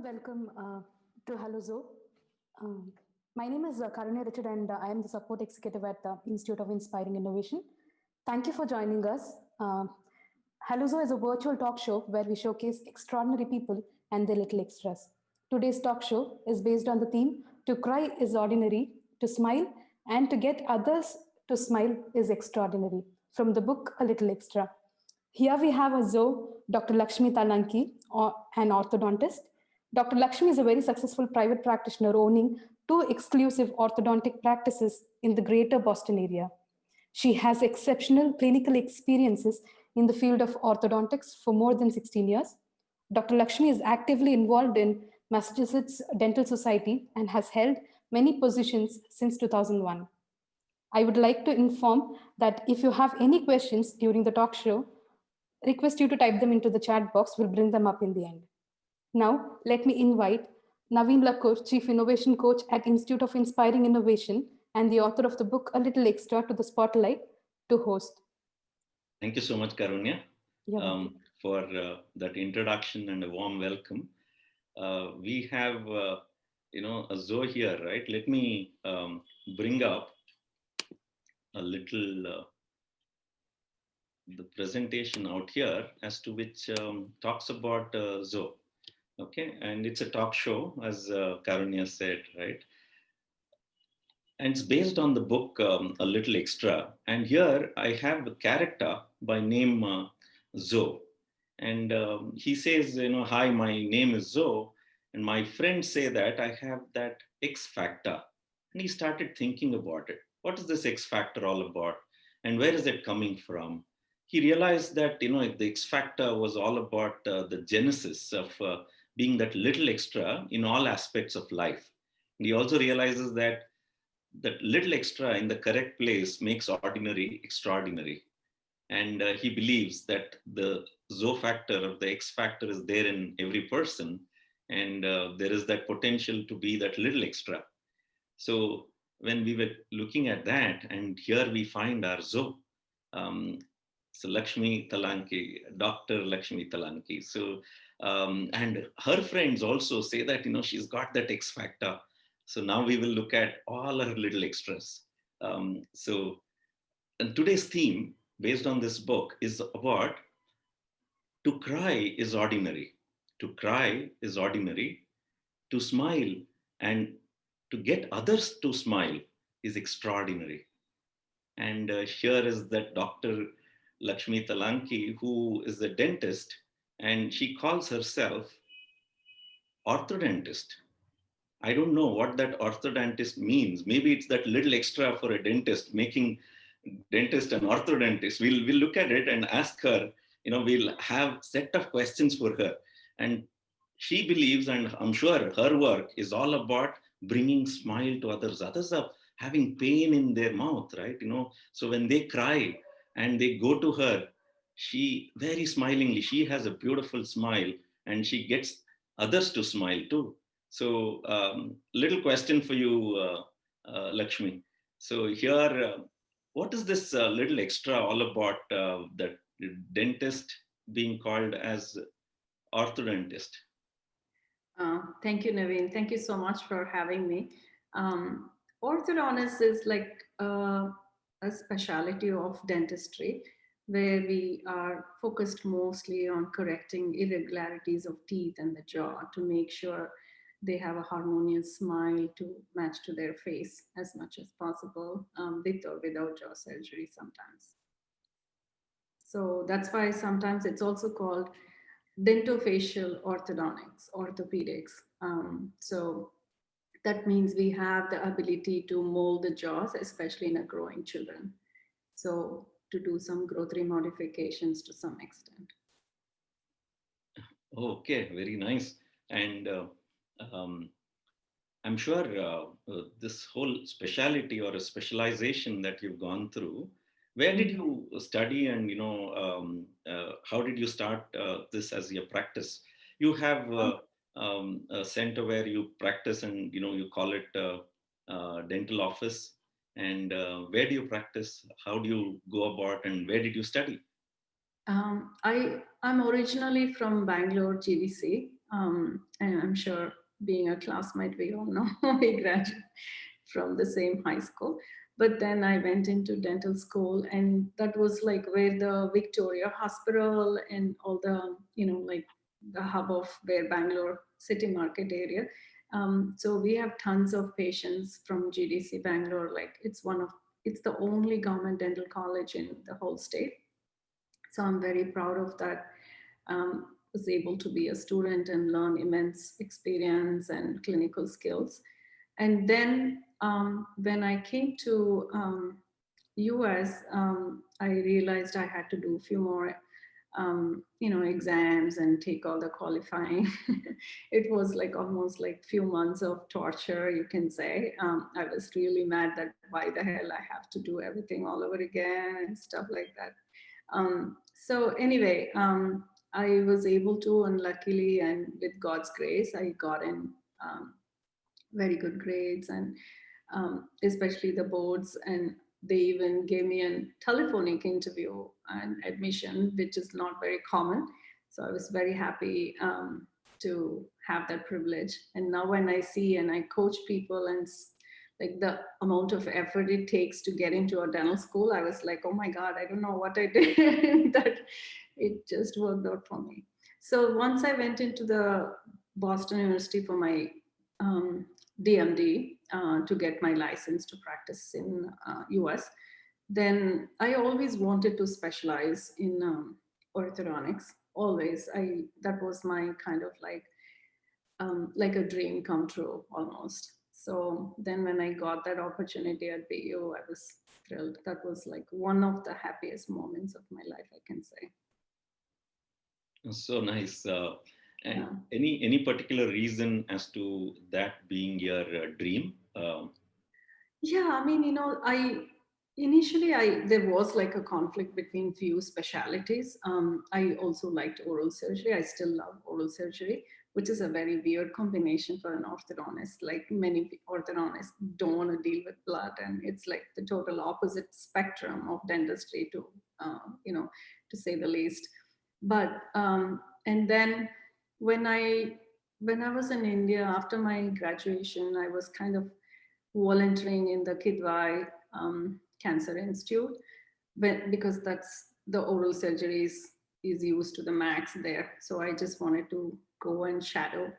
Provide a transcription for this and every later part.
welcome to Hello Zo. Um, my name is Karunya Richard, and I am the support executive at the Institute of Inspiring Innovation. Thank you for joining us. Hello Zo is a virtual talk show where we showcase extraordinary people and their little extras. Today's talk show is based on the theme To Cry is Ordinary, To Smile, and To Get Others to Smile is Extraordinary, from the book A Little Extra. Here we have a Zo, Dr. Lakshmi Thalanki, an orthodontist. Dr. Lakshmi is a very successful private practitioner owning two exclusive orthodontic practices in the greater Boston area. She has exceptional clinical experiences in the field of orthodontics for more than 16 years. Dr. Lakshmi is actively involved in Massachusetts Dental Society and has held many positions since 2001. I would like to inform that if you have any questions during the talk show, request you to type them into the chat box. We'll bring them up in the end. Now, let me invite Naveen Lakkur, Chief Innovation Coach at Institute of Inspiring Innovation and the author of the book A Little Extra, to the spotlight to host. Thank you so much, Karunya, for that introduction and a warm welcome. We have, a Zo here, right? Let me bring up a little the presentation out here as to which talks about Zo. Okay, and it's a talk show, as Karunya said, right? And it's based on the book A Little Extra. And here I have a character by name Zo. And he says, hi, my name is Zo. And my friends say that I have that X factor. And he started thinking about it. What is this X factor all about? And where is it coming from? He realized that, the X factor was all about the genesis of being that little extra in all aspects of life. And he also realizes that little extra in the correct place makes ordinary extraordinary. And he believes that the Zo factor or the X factor is there in every person. And there is that potential to be that little extra. So when we were looking at that, and here we find our Zo, so Lakshmi Thalanki, Dr. Lakshmi Thalanki. So, and her friends also say that, she's got that X factor. So now we will look at all her little extras. And today's theme, based on this book, is about to cry is ordinary. To cry is ordinary. To smile and to get others to smile is extraordinary. And here is that Dr. Lakshmi Thalanki, who is a dentist, and she calls herself orthodontist. I don't know what that orthodontist means. Maybe it's that little extra for a dentist, making dentist an orthodontist. We'll look at it and ask her, we'll have set of questions for her. And she believes, and I'm sure her work is all about bringing smile to others. Others are having pain in their mouth, right? So when they cry and they go to her, she very smilingly, she has a beautiful smile and she gets others to smile too. So little question for you, Lakshmi. So here, what is this little extra all about, that dentist being called as orthodontist? Thank you, Naveen. Thank you so much for having me. Orthodontist is like a specialty of dentistry where we are focused mostly on correcting irregularities of teeth and the jaw to make sure they have a harmonious smile to match to their face as much as possible, with or without jaw surgery sometimes. So that's why sometimes it's also called dentofacial orthodontics, orthopedics. So that means we have the ability to mold the jaws, especially in a growing children. So to do some growth remodifications to some extent. Okay, very nice. And I'm sure this whole specialty or a specialization that you've gone through, where did you study and, how did you start this as your practice? You have a center where you practice and, you call it dental office. And where do you practice? How do you go about and where did you study? I'm originally from Bangalore, GVC. And I'm sure being a classmate, we all know we graduated from the same high school. But then I went into dental school, and that was like where the Victoria Hospital and all the, like the hub of where Bangalore city market area. So we have tons of patients from GDC Bangalore. Like it's the only government dental college in the whole state. So I'm very proud of that. Was able to be a student and learn immense experience and clinical skills. And then when I came to US, I realized I had to do a few more, exams and take all the qualifying. It was like almost like few months of torture, you can say. I was really mad that why the hell I have to do everything all over again and stuff like that. So anyway, I was able to, and luckily, and with God's grace, I got in very good grades, and especially the boards. And they even gave me a telephonic interview and admission, which is not very common. So I was very happy to have that privilege. And now when I see and I coach people and like the amount of effort it takes to get into a dental school, I was like, oh my God, I don't know what I did. That it just worked out for me. So once I went into the Boston University for my DMD to get my license to practice in US, then I always wanted to specialize in orthodontics. Always, that was my kind of like a dream come true almost. So then when I got that opportunity at BU, I was thrilled. That was like one of the happiest moments of my life, I can say. So nice. And Yeah. any particular reason as to that being your dream? Yeah, I mean, I initially there was like a conflict between few specialities. I also liked oral surgery. I still love oral surgery, which is a very weird combination for an orthodontist. Like many orthodontists don't want to deal with blood, and it's like the total opposite spectrum of dentistry, to say the least. But and then when I when I was in India after my graduation, I was kind of volunteering in the Kidwai Cancer Institute, because that's the oral surgeries is used to the max there. So I just wanted to go and shadow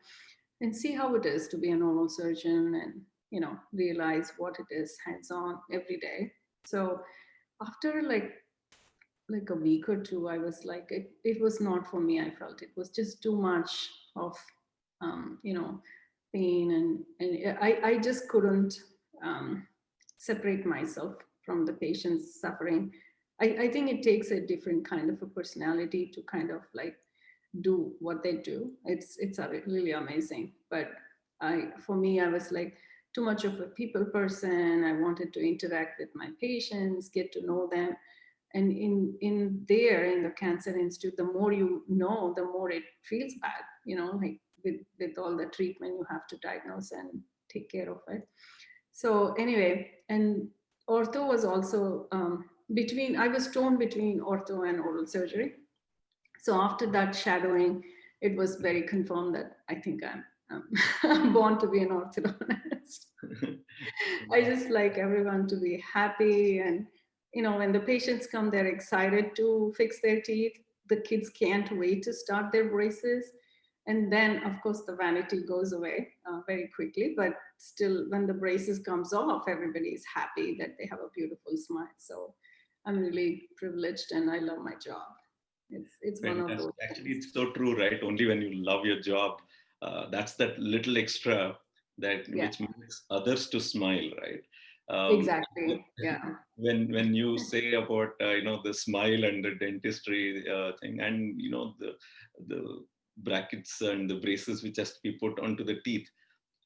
and see how it is to be an oral surgeon, and realize what it is hands on every day. So after like a week or two, I was like, it was not for me. I felt it was just too much of pain, and I just couldn't separate myself from the patient's suffering. I think it takes a different kind of a personality to kind of like do what they do. It's really amazing. But for me, I was like too much of a people person. I wanted to interact with my patients, get to know them. And in the Cancer Institute, the more you know, the more it feels bad, like with all the treatment you have to diagnose and take care of it. So anyway, and ortho was also I was torn between ortho and oral surgery. So after that shadowing, it was very confirmed that I think I'm born to be an orthodontist. I just like everyone to be happy, and when the patients come, they're excited to fix their teeth. The kids can't wait to start their braces. And then, of course, the vanity goes away very quickly. But still, when the braces comes off, everybody is happy that they have a beautiful smile. So I'm really privileged, and I love my job. It's one of those Actually, things. it's so true, right? Only when you love your job, that's that little extra that Yeah, which makes others to smile, right? exactly. Yeah. When you say about the smile and the dentistry thing, and the brackets and the braces which has to be put onto the teeth,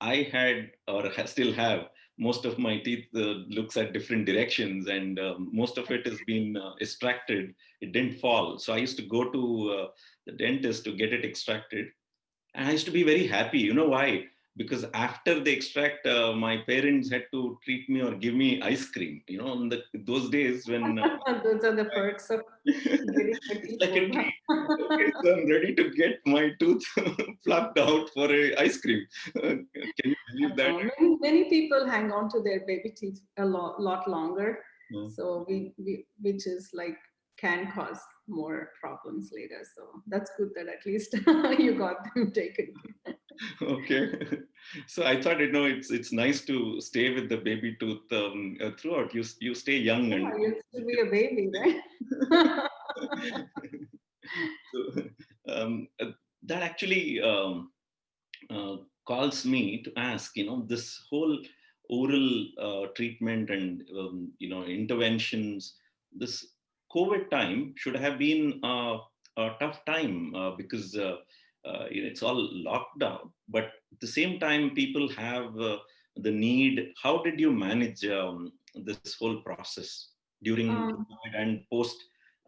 I had or still have most of my teeth looks at different directions, and most of it has been extracted. It didn't fall, so I used to go to the dentist to get it extracted, and I used to be very happy. You know why? because after the extract, my parents had to treat me or give me ice cream. In those days when those are the perks of getting the it's teeth like a pulled. treat. Okay, so I'm ready to get my tooth plucked out for a ice cream. Can you believe that? Many people hang on to their baby teeth a lot longer. Yeah. So which is like can cause more problems later. So that's good that at least you got them taken. Okay. So I thought, it's nice to stay with the baby tooth throughout. You stay young and Yeah, you used to be a baby, right? so, that actually uh, calls me to ask, this whole oral treatment and interventions. This COVID time should have been a tough time because it's all locked down. But at the same time, people have the need. How did you manage this whole process during COVID and post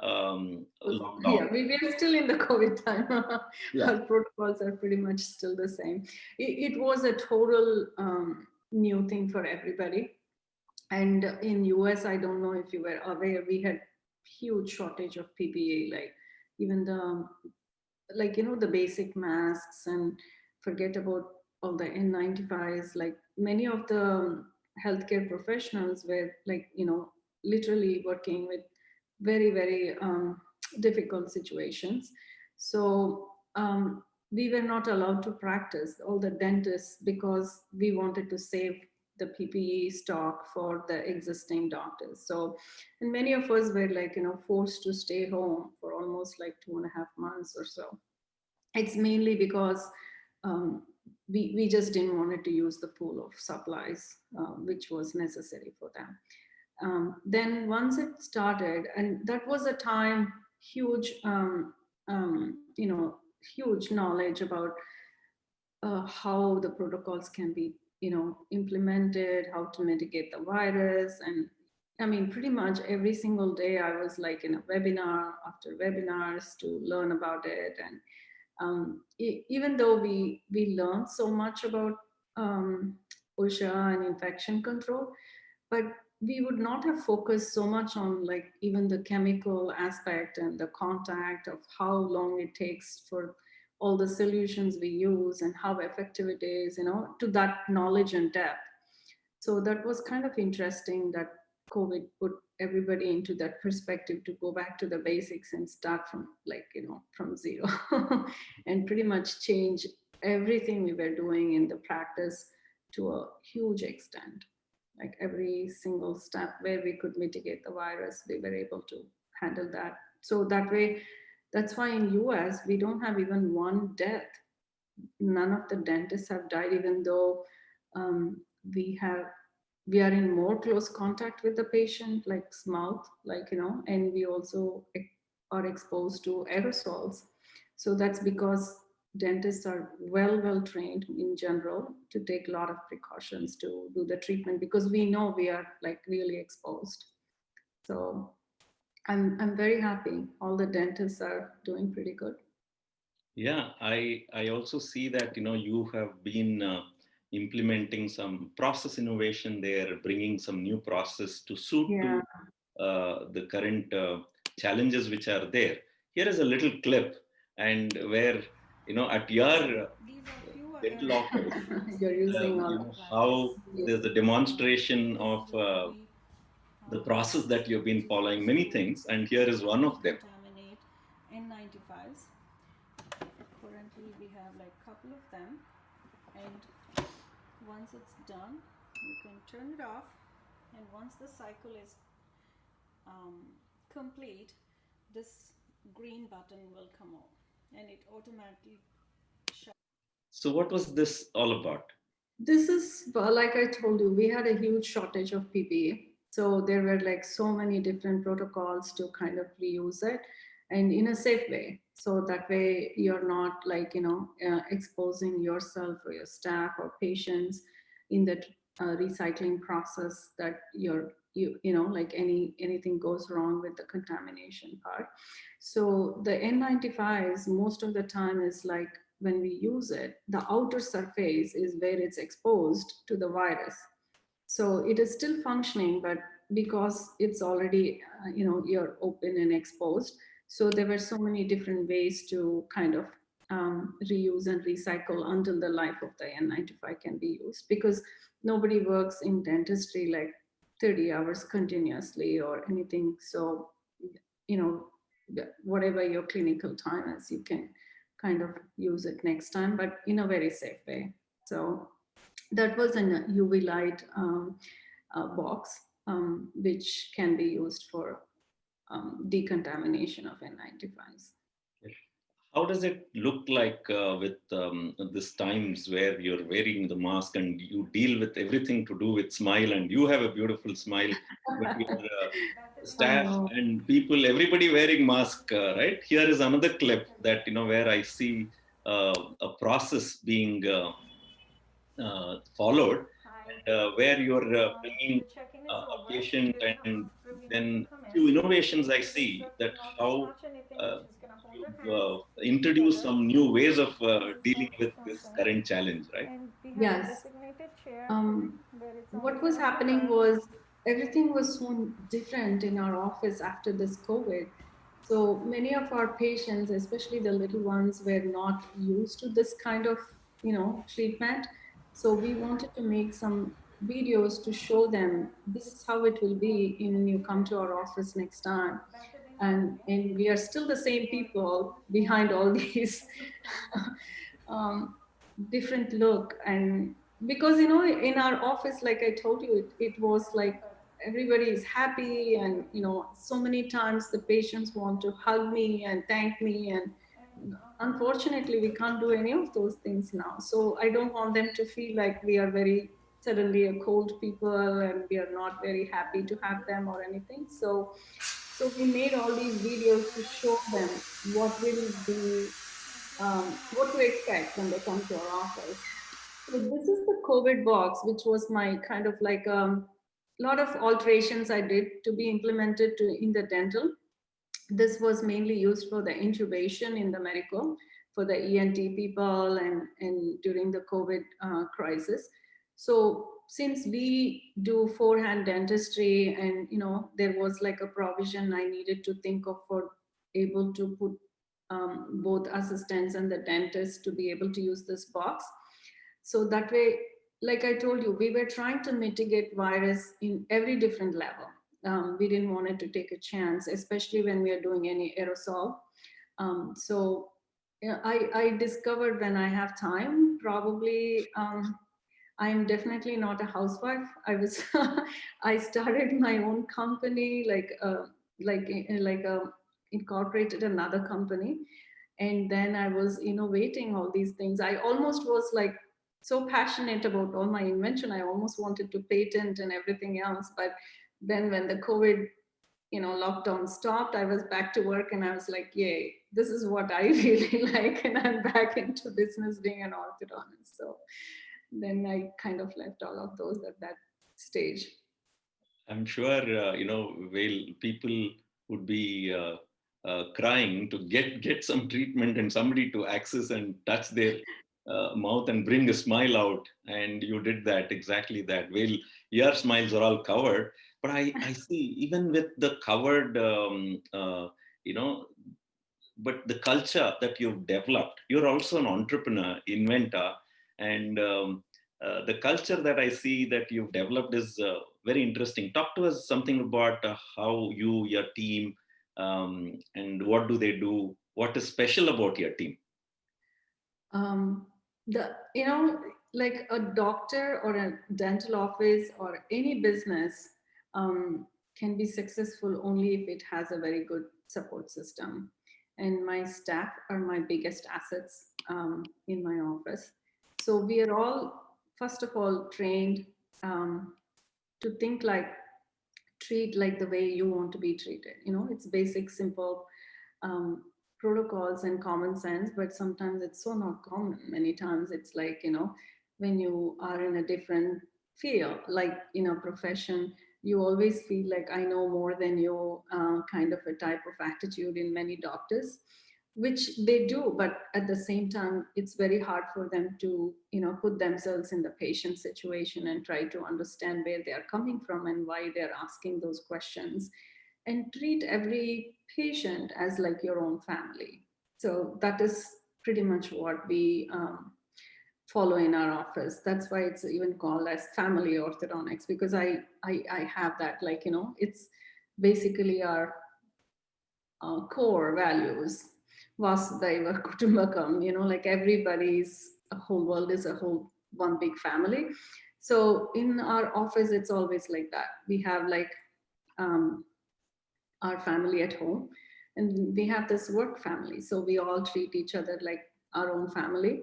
lockdown? Yeah, we are still in the COVID time. Yeah. Our protocols are pretty much still the same. It was a total new thing for everybody. And in US, I don't know if you were aware, we had huge shortage of PPE, like even the basic masks, and forget about all the N95s. Like many of the healthcare professionals were literally working with very difficult situations. So we were not allowed to practice, all the dentists, because we wanted to save the PPE stock for the existing doctors. So, and many of us were forced to stay home for almost like 2.5 months or so. It's mainly because um, we just didn't want to use the pool of supplies, which was necessary for them. Then once it started, and that was a time, huge, huge knowledge about how the protocols can be, implemented, how to mitigate the virus. And I mean, pretty much every single day I was like in a webinar after webinars to learn about it. And even though we learned so much about OSHA and infection control, but we would not have focused so much on like even the chemical aspect and the contact of how long it takes for all the solutions we use and how effective it is, to that knowledge and depth. So that was kind of interesting that COVID put everybody into that perspective to go back to the basics and start from from zero and pretty much change everything we were doing in the practice to a huge extent. Like every single step where we could mitigate the virus, we were able to handle that. So that way, that's why in US, we don't have even one death. None of the dentists have died, even though um, we have we are in more close contact with the patient, like mouth, and we also are exposed to aerosols. So that's because dentists are well trained in general to take a lot of precautions to do the treatment, because we know we are like really exposed. So I'm very happy. All the dentists are doing pretty good. Yeah, I also see that you have been implementing some process innovation there, bringing some new process to suit Yeah. to the current challenges which are there. Here is a little clip, and where at your dental office, You're using all how there's a demonstration of the process that you've been following many things, and here is one of them. N95s. Currently, we have like a couple of them, and once it's done, you can turn it off. And once the cycle is complete, this green button will come on, and it automatically shuts. So what was this all about? This is, well, like I told you, we had a huge shortage of PPE. So there were like so many different protocols to kind of reuse it and in a safe way. So that way you're not like, exposing yourself or your staff or patients in the recycling process, that like anything goes wrong with the contamination part. So the N95s most of the time is like when we use it, the outer surface is where it's exposed to the virus. So it is still functioning, but because it's already, you're open and exposed. So there were so many different ways to kind of reuse and recycle until the life of the N95 can be used, because nobody works in dentistry like 30 hours continuously or anything. So, whatever your clinical time is, you can kind of use it next time, but in a very safe way. So that was an UV light box, which can be used for decontamination of N95s. How does it look like with this times where you're wearing the mask and you deal with everything to do with smile, and you have a beautiful smile, but your staff and people, everybody wearing mask, right? Here is another clip that, where I see a process being followed, and where you're bringing a patient, and then few innovations I see that how you've introduced some new ways of dealing with this current challenge, right? Yes. What was happening was everything was so different in our office after this COVID. So many of our patients, especially the little ones, were not used to this kind of, treatment. So we wanted to make some videos to show them this is how it will be when you come to our office next time. And we are still the same people behind all these um, different look. And because in our office, like I told you, it was like everybody is happy, and so many times the patients want to hug me and thank me, and unfortunately we can't do any of those things now. So I don't want them to feel like we are very suddenly a cold people and we are not very happy to have them or anything. So we made all these videos to show them what will be, what to expect when they come to our office. So this is the COVID box, which was my kind of like a lot of alterations I did to be implemented in the dental. This was mainly used for the intubation in the medical, for the ENT people, and during the COVID crisis. So since we do forehand dentistry, and there was like a provision I needed to think of for able to put both assistants and the dentist to be able to use this box. So that way, like I told you, we were trying to mitigate virus in every different level. We didn't want it to take a chance, especially when we are doing any aerosol. So I discovered when I have time, probably I'm definitely not a housewife. I started my own company, like incorporated another company, and then I was innovating all these things. I almost was like so passionate about all my invention. I almost wanted to patent and everything else, but then when the COVID lockdown stopped, I was back to work, and I was like, yay, this is what I really like, and I'm back into business being an orthodontist. So then I kind of left all of those at that stage. I'm sure, people would be crying to get some treatment and somebody to access and touch their mouth and bring a smile out. And you did that, exactly that. Well, your smiles are all covered, but I see even with the covered, you know, but the culture that you've developed, you're also an entrepreneur, inventor, and the culture that I see that you've developed is very interesting. Talk to us something about how you, your team, and what do they do? What is special about your team? The like a doctor or a dental office or any business can be successful only if it has a very good support system. And my staff are my biggest assets in my office. So we are all, first of all, trained to think like, treat like the way you want to be treated. It's basic, simple protocols and common sense, but sometimes it's so not common. Many times it's like, when you are in a different field, like profession, you always feel like I know more than you, kind of a type of attitude in many doctors. which they do, but at the same time, it's very hard for them to, put themselves in the patient situation and try to understand where they are coming from and why they're asking those questions, and treat every patient as like your own family. So that is pretty much what we follow in our office. That's why it's even called as family orthodontics, because I have that, like, it's basically our core values. Vasudhaiva Kutumbakam, like everybody's a whole world is a whole one big family. So in our office, it's always like that. We have like um, our family at home, and we have this work family. So we all treat each other like our own family.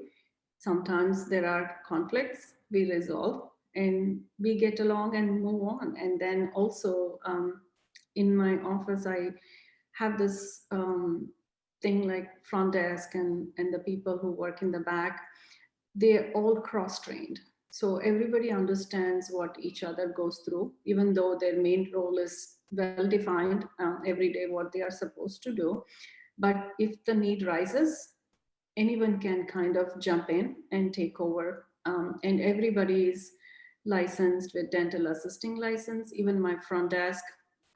Sometimes there are conflicts, we resolve and we get along and move on. And then also in my office, I have this thing like front desk, and the people who work in the back, they're all cross-trained. So everybody understands what each other goes through, even though their main role is well defined every day what they are supposed to do. But if the need rises, anyone can kind of jump in and take over. And everybody is licensed with dental assisting license, even my front desk,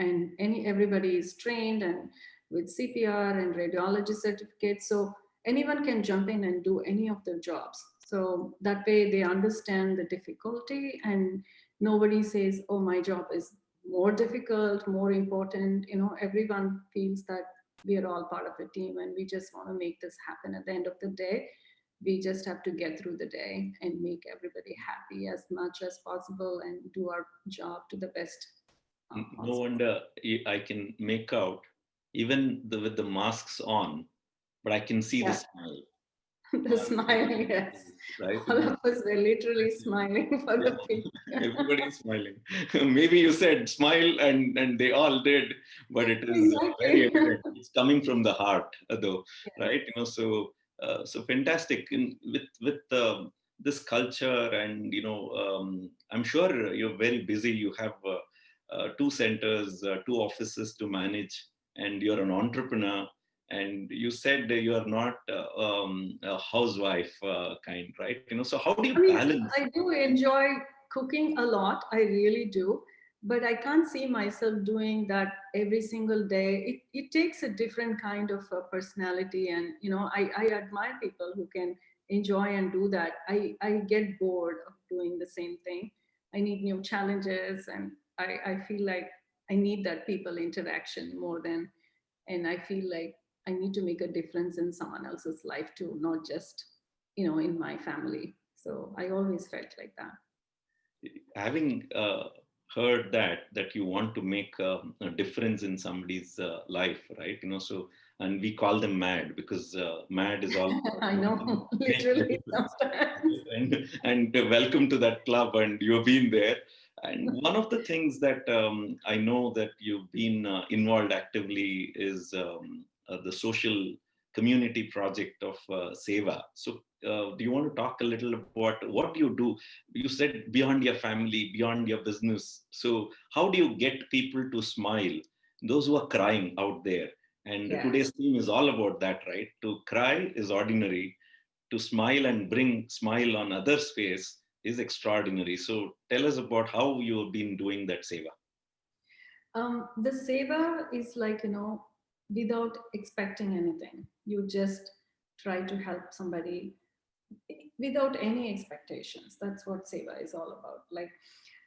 and everybody is trained and with CPR and radiology certificates. So anyone can jump in and do any of their jobs. So that way they understand the difficulty, and nobody says, oh, my job is more difficult, more important. Everyone feels that we are all part of a team and we just want to make this happen. At the end of the day, we just have to get through the day and make everybody happy as much as possible and do our job to the best No wonder I can make out, even with the masks on, but I can see the smile. The smiling, yes. Right? All of us were literally smiling for the people. Everybody's smiling. Maybe you said smile, and they all did, but it is very evident. It's coming from the heart, though, right? So fantastic. With this culture, and I'm sure you're very busy. You have two centers, two offices to manage, and you're an entrepreneur. And you said you are not a housewife kind, right? So how do you balance? I do enjoy cooking a lot. I really do. But I can't see myself doing that every single day. It takes a different kind of personality. And, I admire people who can enjoy and do that. I get bored of doing the same thing. I need new challenges. And I feel like I need that people interaction more than, and I feel like I need to make a difference in someone else's life too, not just, in my family. So I always felt like that. Having heard that you want to make a difference in somebody's life, right? So, and we call them mad, because mad is all I know, literally sometimes. and welcome to that club, and you've been there. And one of the things that I know that you've been involved actively is the social community project of Seva. So do you want to talk a little about what you do? You said beyond your family, beyond your business. So how do you get people to smile? Those who are crying out there. And today's theme is all about that, right? To cry is ordinary. To smile and bring smile on others' face is extraordinary. So tell us about how you've been doing that Seva. The Seva is like, without expecting anything. You just try to help somebody without any expectations. That's what Seva is all about. Like,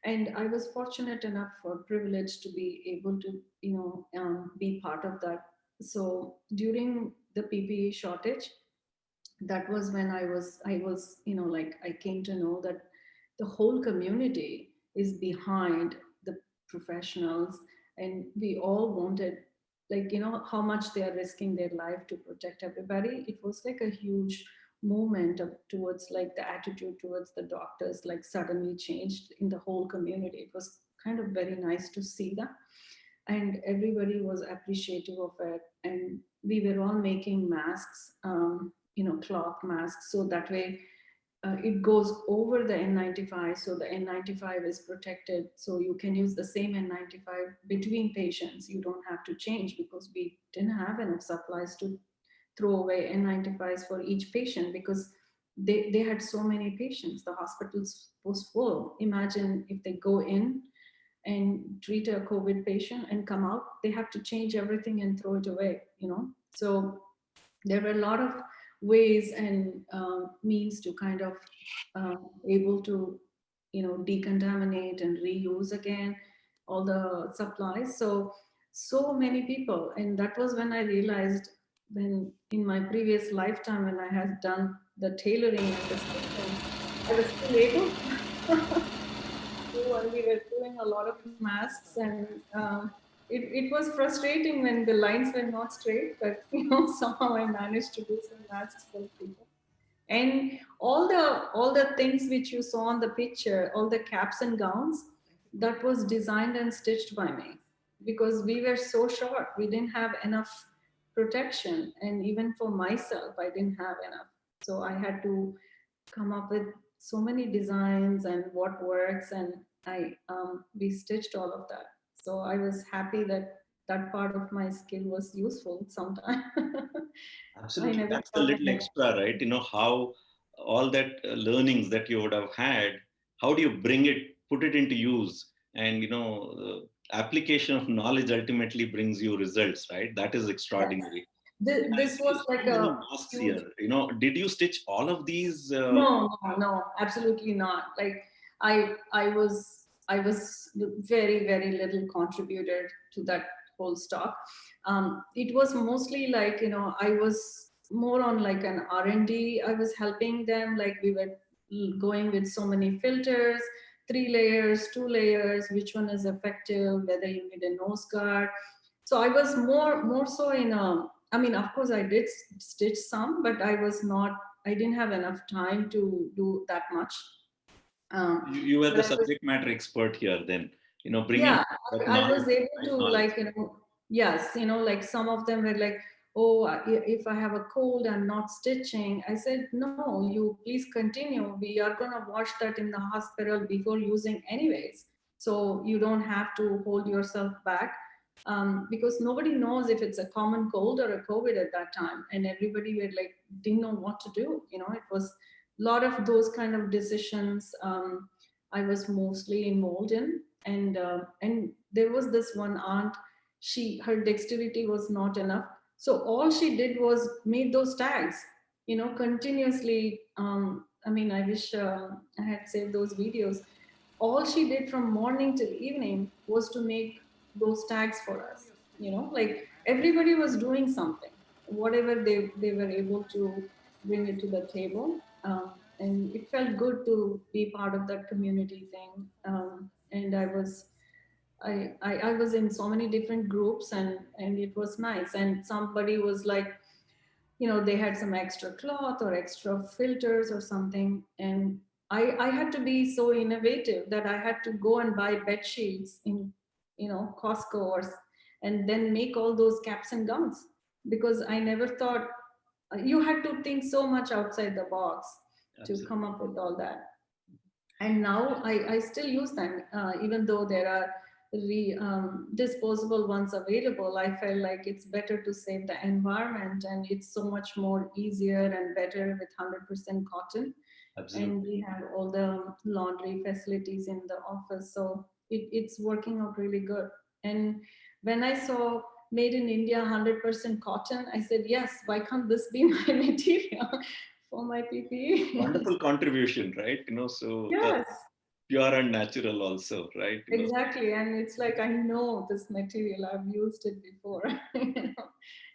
and I was fortunate enough or privileged to be able to, be part of that. So during the PPE shortage, that was when I was, like I came to know that the whole community is behind the professionals, and we all wanted, like, how much they are risking their life to protect everybody. It was like a huge movement towards, like, the attitude towards the doctors like suddenly changed in the whole community. It was kind of very nice to see that, and everybody was appreciative of it. And we were all making masks, cloth masks, so that way it goes over the N95, so the N95 is protected, so you can use the same N95 between patients. You don't have to change, because we didn't have enough supplies to throw away N95s for each patient because they had so many patients. The hospitals was full. Imagine if they go in and treat a COVID patient and come out, they have to change everything and throw it away, you know. So there were a lot of ways and means to kind of able to, you know, decontaminate and reuse again all the supplies. So many people, and that was when I realized, when in my previous lifetime when I had done the tailoring and the stitching, I was still able while we were doing a lot of masks, and it was frustrating when the lines were not straight, but you know, somehow I managed to do some masks for people. And all the things which you saw on the picture, all the caps and gowns, that was designed and stitched by me, because we were so short, we didn't have enough protection, and even for myself I didn't have enough. So I had to come up with so many designs and what works, and we stitched all of that. So I was happy that that part of my skill was useful sometime. I Absolutely. never That's the thought little about. extra, right? You know, how all that learnings that you would have had, how do you bring it, put it into use? And, you know, application of knowledge ultimately brings you results, right? That is Yes. extraordinary. I This was see like so many a masks huge. here. You know, did you stitch all of these? No, absolutely not. Like I was very, very little contributed to that whole stock. It was mostly like, you know, I was more on like an R&D. I was helping them, like we were going with so many filters, 3 layers, 2 layers, which one is effective, whether you need a nose guard. So I was more so in a, I mean, of course I did stitch some, but I didn't have enough time to do that much. You were But the I was, subject matter expert here then, you know, bringing yeah, that I knowledge, was able right to, knowledge. like, you know, yes, you know, like some of them were like, oh, if I have a cold, I'm not stitching. I said, no, you please continue. We are going to watch that in the hospital before using anyways. So you don't have to hold yourself back, because nobody knows if it's a common cold or a COVID at that time. And everybody were like, didn't know what to do. You know, it was a lot of those kind of decisions I was mostly involved in. And there was this one aunt, her dexterity was not enough, so all she did was made those tags, you know, continuously. I mean, I wish I had saved those videos. All she did from morning till evening was to make those tags for us, you know, like everybody was doing something, whatever they were able to bring it to the table. And it felt good to be part of that community thing. And I was in so many different groups, and it was nice. And somebody was like, you know, they had some extra cloth or extra filters or something, and I had to be so innovative that I had to go and buy bed sheets in, you know, Costco and then make all those caps and gowns, because I never thought, you had to think so much outside the box to Absolutely. come up with all that. And now I still use them, even though there are disposable ones available. I felt like it's better to save the environment, and it's so much more easier and better with 100% cotton. And Absolutely. we have all the laundry facilities in the office, so it's working out really good. And when I saw made in India 100% cotton, I said, yes, why can't this be my material for my PPE? Wonderful contribution, right? You know, so Yes, pure and natural also, right? You know, exactly. And it's like, I know this material, I've used it before. You know?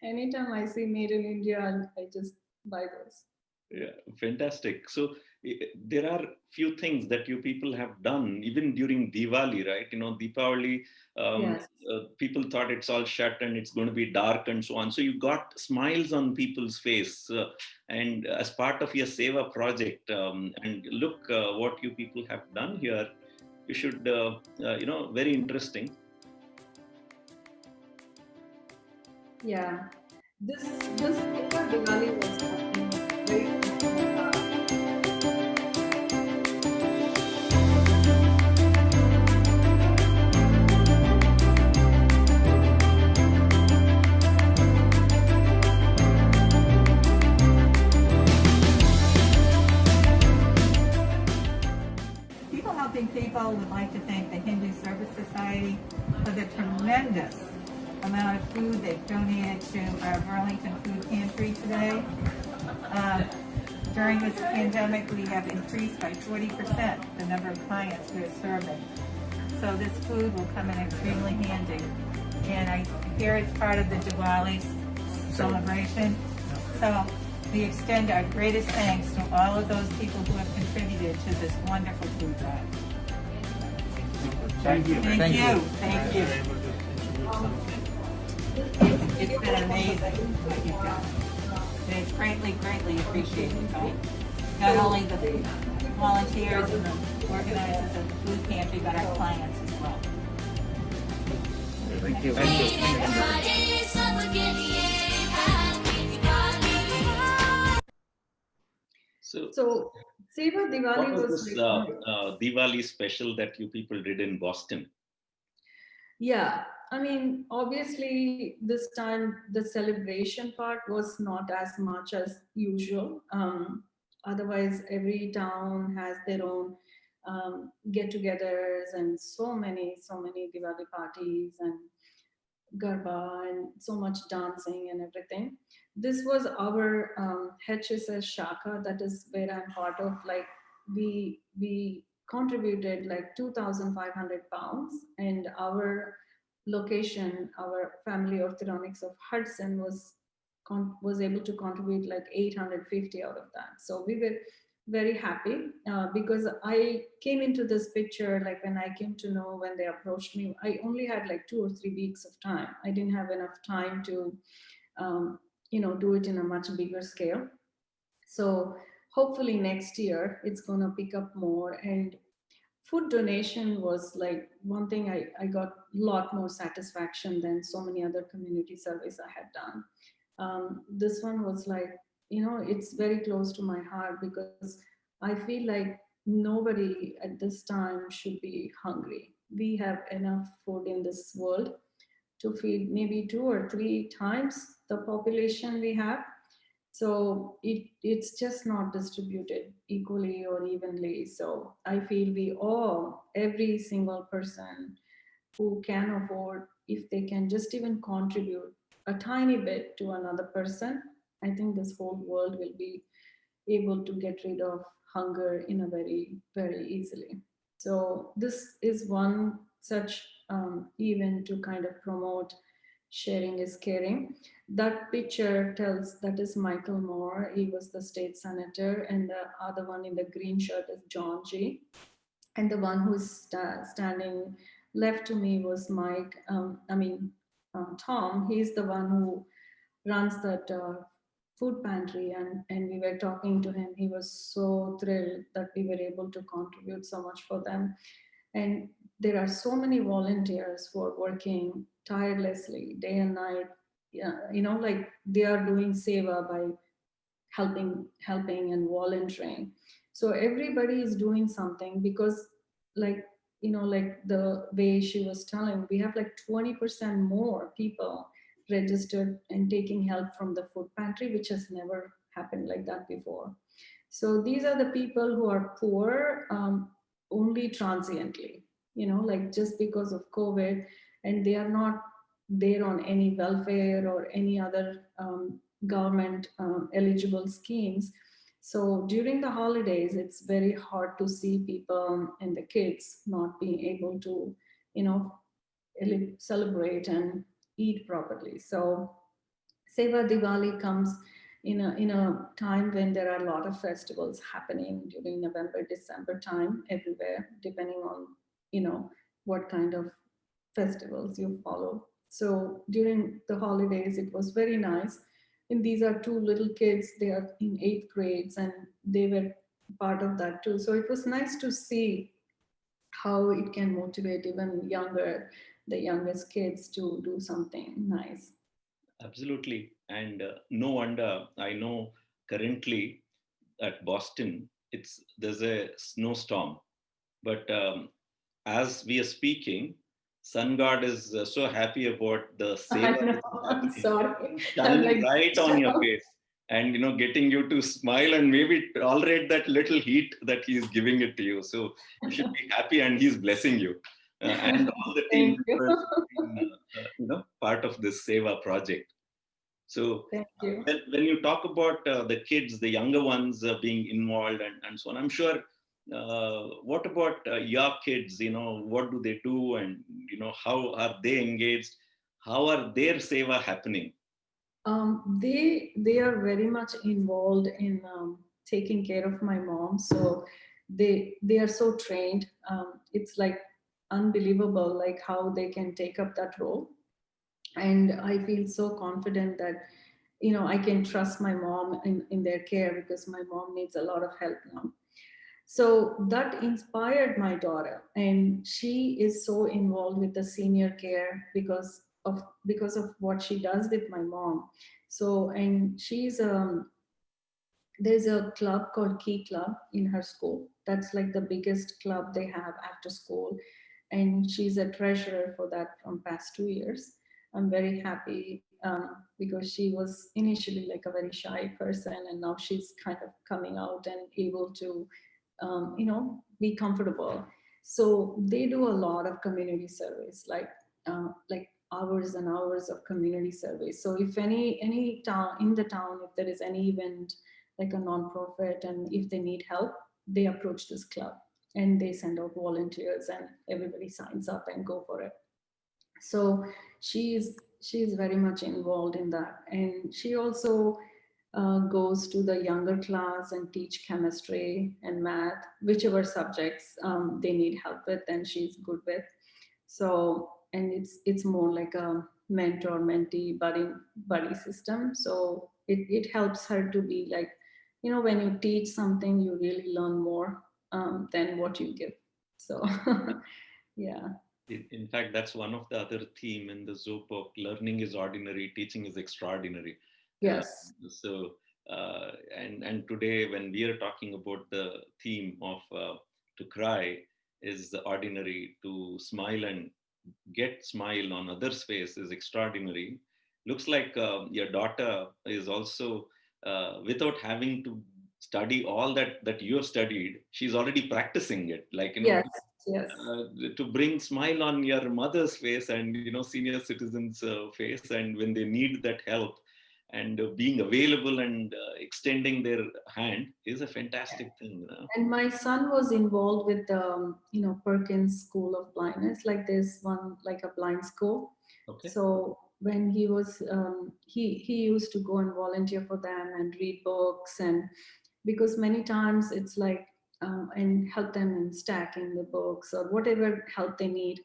Anytime I see made in India, I just buy those. yeah, fantastic. So there are few things that you people have done even during Diwali, right? You know, Deepavali, Yes. people thought it's all shut and it's going to be dark and so on. So you got smiles on people's face, and as part of your Seva project, and look what you people have done here. You should, you know, very interesting. Yeah. This Seva Diwali was happening very close to my heart. tremendous amount of food they've donated to our Burlington Food Pantry today. During this pandemic, we have increased by 40% the number of clients we are serving. So this food will come in extremely handy. And I hear it's part of the Diwali celebration. So we extend our greatest thanks to all of those people who have contributed to this wonderful food drive. Thank you. Thank you. Thank you. It's been amazing what you've done. And it's greatly, greatly appreciated by not only the volunteers and the organizers of the food pantry, but our clients as well. Thank you. So Seva Diwali what was was this Diwali special that you people did in Boston? Yeah, I mean, obviously this time the celebration part was not as much as usual. Otherwise, every town has their own get-togethers and so many Diwali parties and Garba and so much dancing and everything. This was our HSS Shaka, that is where I'm part of. Like we contributed like 2,500 pounds, and our location, our family orthodontics of Hudson was able to contribute like 850 out of that. So we were very happy because I came into this picture, like when I came to know, when they approached me, I only had like 2 or 3 weeks of time. I didn't have enough time to do it in a much bigger scale. So hopefully next year it's going to pick up more. And food donation was like one thing I got a lot more satisfaction than so many other community surveys I had done. This one was like, it's very close to my heart because I feel like nobody at this time should be hungry. We have enough food in this world to feed maybe 2 or 3 times the population we have. So it's just not distributed equally or evenly. So I feel every single person who can afford, if they can just even contribute a tiny bit to another person, I think this whole world will be able to get rid of hunger in a very, very easily. So this is one such event to kind of promote sharing is caring. That picture tells that is Michael Moore. He was the state senator, and the other one in the green shirt is John G. And the one who's standing left to me was Tom. He's the one who runs that food pantry, and we were talking to him. He was so thrilled that we were able to contribute so much for them. And there are so many volunteers who are working tirelessly day and night. Like they are doing Seva by helping and volunteering. So everybody is doing something because like the way she was telling, we have like 20% more people registered and taking help from the food pantry, which has never happened like that before. So these are the people who are poor only transiently, like just because of COVID, and they are not there on any welfare or any other government eligible schemes. So during the holidays, it's very hard to see people and the kids not being able to, celebrate and eat properly. So Seva Diwali comes in a time when there are a lot of festivals happening during November, December time everywhere, depending on, what kind of festivals you follow. So during the holidays, it was very nice. And these are 2 little kids, they are in 8th grades, and they were part of that too. So it was nice to see how it can motivate even the youngest kids to do something nice. Absolutely. And no wonder, I know currently at Boston, there's a snowstorm. But as we are speaking, Sun God is so happy about the Seva. I'm sorry. Shining right on your face and, getting you to smile and maybe tolerate that little heat that he's giving it to you. So you should be happy, and he's blessing you. and all the team members who've been, part of this Seva project. So Thank you. when you talk about the kids, the younger ones being involved and so on, I'm sure, what about your kids? What do they do, and how are they engaged? How are their Seva happening? They are very much involved in taking care of my mom. So they are so trained. It's like unbelievable, like how they can take up that role. And I feel so confident that I can trust my mom in their care, because my mom needs a lot of help now. So that inspired my daughter, and she is so involved with the senior care because of what she does with my mom. So, and she's there's a club called Key Club in her school. That's like the biggest club they have after school, and she's a treasurer for that from past 2 years. I'm very happy because she was initially like a very shy person, and now she's kind of coming out and able to, be comfortable. So they do a lot of community service, like hours and hours of community service. So if any town in the town, if there is any event like a non-profit, and if they need help, they approach this club and they send out volunteers, and everybody signs up and go for it. So she's very much involved in that, and she also goes to the younger class and teach chemistry and math, whichever subjects they need help with, and she's good with. So, and it's more like a mentor mentee buddy system. So it helps her to be like, when you teach something, you really learn more than what you give. So yeah. In fact, that's one of the other theme in the Zoe book. Learning is ordinary, teaching is extraordinary. Yes. And today, when we are talking about the theme of to cry is ordinary, to smile and get smile on others' face is extraordinary. Looks like your daughter is also, without having to study all that you have studied, she's already practicing it. Like, Yes. Yes. To bring smile on your mother's face and senior citizens' face, and when they need that help, and being available and extending their hand is a fantastic thing. And my son was involved with Perkins School of Blindness. Like there's one like a blind school. Okay. So when he was he used to go and volunteer for them and read books, and because many times it's like and help them in stacking the books or whatever help they need.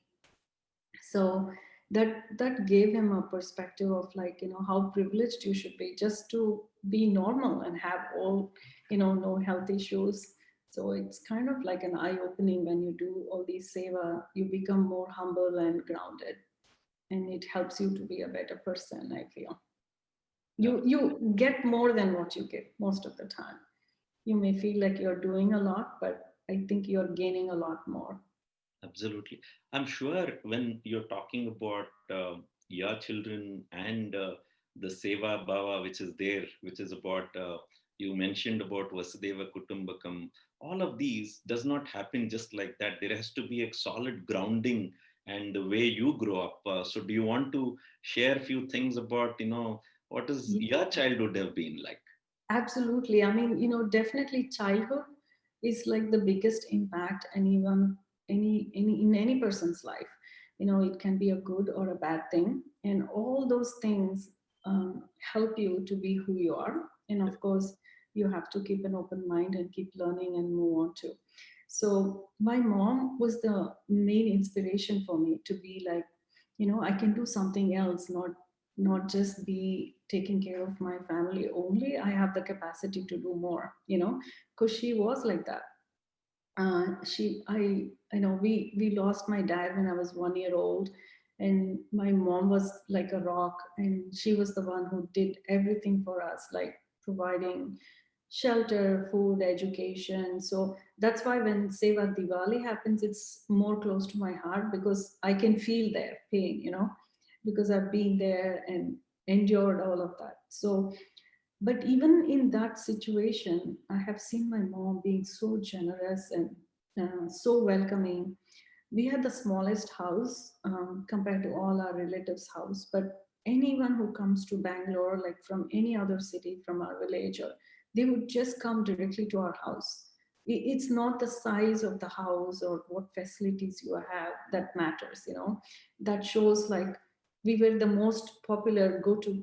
So that gave him a perspective of like, how privileged you should be just to be normal and have all, no health issues. So it's kind of like an eye-opening. When you do all these seva, you become more humble and grounded, and it helps you to be a better person, I feel. You get more than what you give most of the time. You may feel like you're doing a lot, but I think you're gaining a lot more. Absolutely. I'm sure when you're talking about your children and the Seva Bhava, which is there, which is about, you mentioned about Vasudeva Kutumbakam, all of these does not happen just like that. There has to be a solid grounding and the way you grow up. So do you want to share a few things about, what is your childhood have been like? Absolutely. I mean, definitely childhood is like the biggest impact anyone in any person's life. It can be a good or a bad thing, and all those things help you to be who you are. And of course, you have to keep an open mind and keep learning and move on too. So my mom was the main inspiration for me to be like, I can do something else, not just be taking care of my family only. I have the capacity to do more, because she was like that. We lost my dad when I was 1 year old, and my mom was like a rock, and she was the one who did everything for us, like providing shelter, food, education. So that's why when Seva Diwali happens, it's more close to my heart, because I can feel their pain, because I've been there and endured all of that. So, but even in that situation, I have seen my mom being so generous and so welcoming, we had the smallest house compared to all our relatives' house. But anyone who comes to Bangalore, like from any other city, from our village, or they would just come directly to our house. It's not the size of the house or what facilities you have that matters, you know. That shows like we were the most popular go-to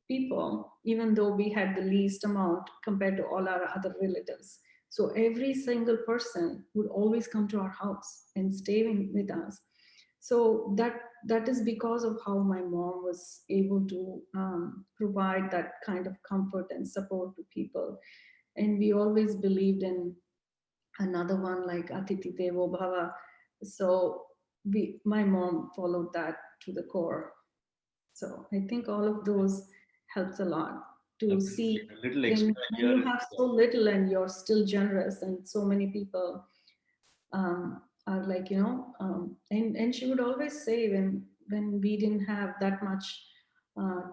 people, even though we had the least amount compared to all our other relatives. So every single person would always come to our house and stay with us. So that is because of how my mom was able to provide that kind of comfort and support to people. And we always believed in another one like Atiti Devo Bhava. So my mom followed that to the core. So I think all of those helps a lot to see A little when extra you here. have so little and you're still generous, and so many people are like, you know, and she would always say when we didn't have that much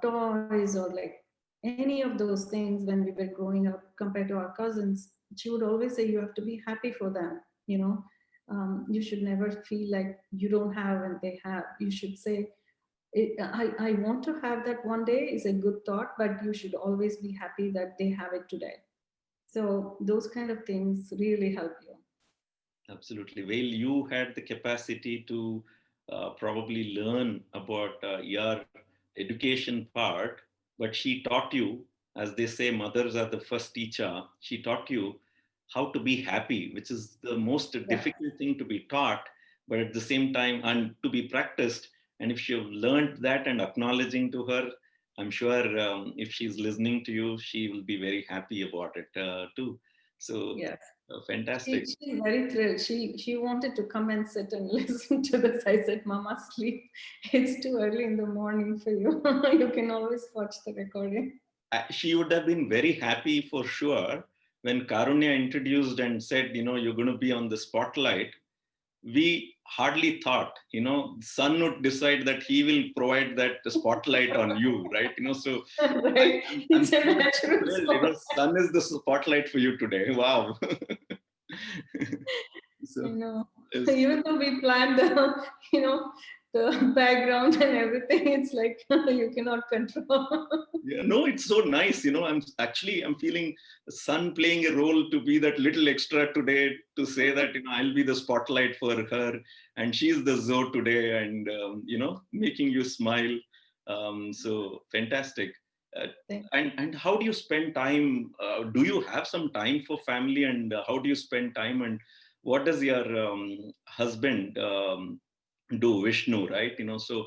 toys or like any of those things when we were growing up compared to our cousins, she would always say you have to be happy for them, you know. You should never feel like you don't have and they have. You should say I want to have that one day is a good thought, but you should always be happy that they have it today. So those kind of things really help you. Absolutely. Well, you had the capacity to probably learn about your education part, but she taught you, as they say, mothers are the first teacher. She taught you how to be happy, which is the most Yeah. difficult thing to be taught, but at the same time, and to be practiced. And if you've learned that and acknowledging to her, I'm sure if she's listening to you, she will be very happy about it too. So Yes. fantastic. She's very thrilled. She wanted to come and sit and listen to this. I said, Mama, sleep. It's too early in the morning for you. You can always watch the recording. She would have been very happy for sure when Karunya introduced and said, you know, you're going to be on the spotlight. We hardly thought, you know, son would decide that he will provide that spotlight on you, right? You know, so Right. I'm It's a thrilled, natural you know, son is the spotlight for you today. Wow. I So, know. it's, Even though we planned the, you know, the background and everything, it's like you cannot control. yeah, no, it's so nice. You know, I'm feeling the son playing a role to be that little extra today to say that, you know, I'll be the spotlight for her and she's the Zoe today and, you know, making you smile. So fantastic. And how do you spend time? Do you have some time for family and how do you spend time and what does your husband do, Vishnu, right? You know, so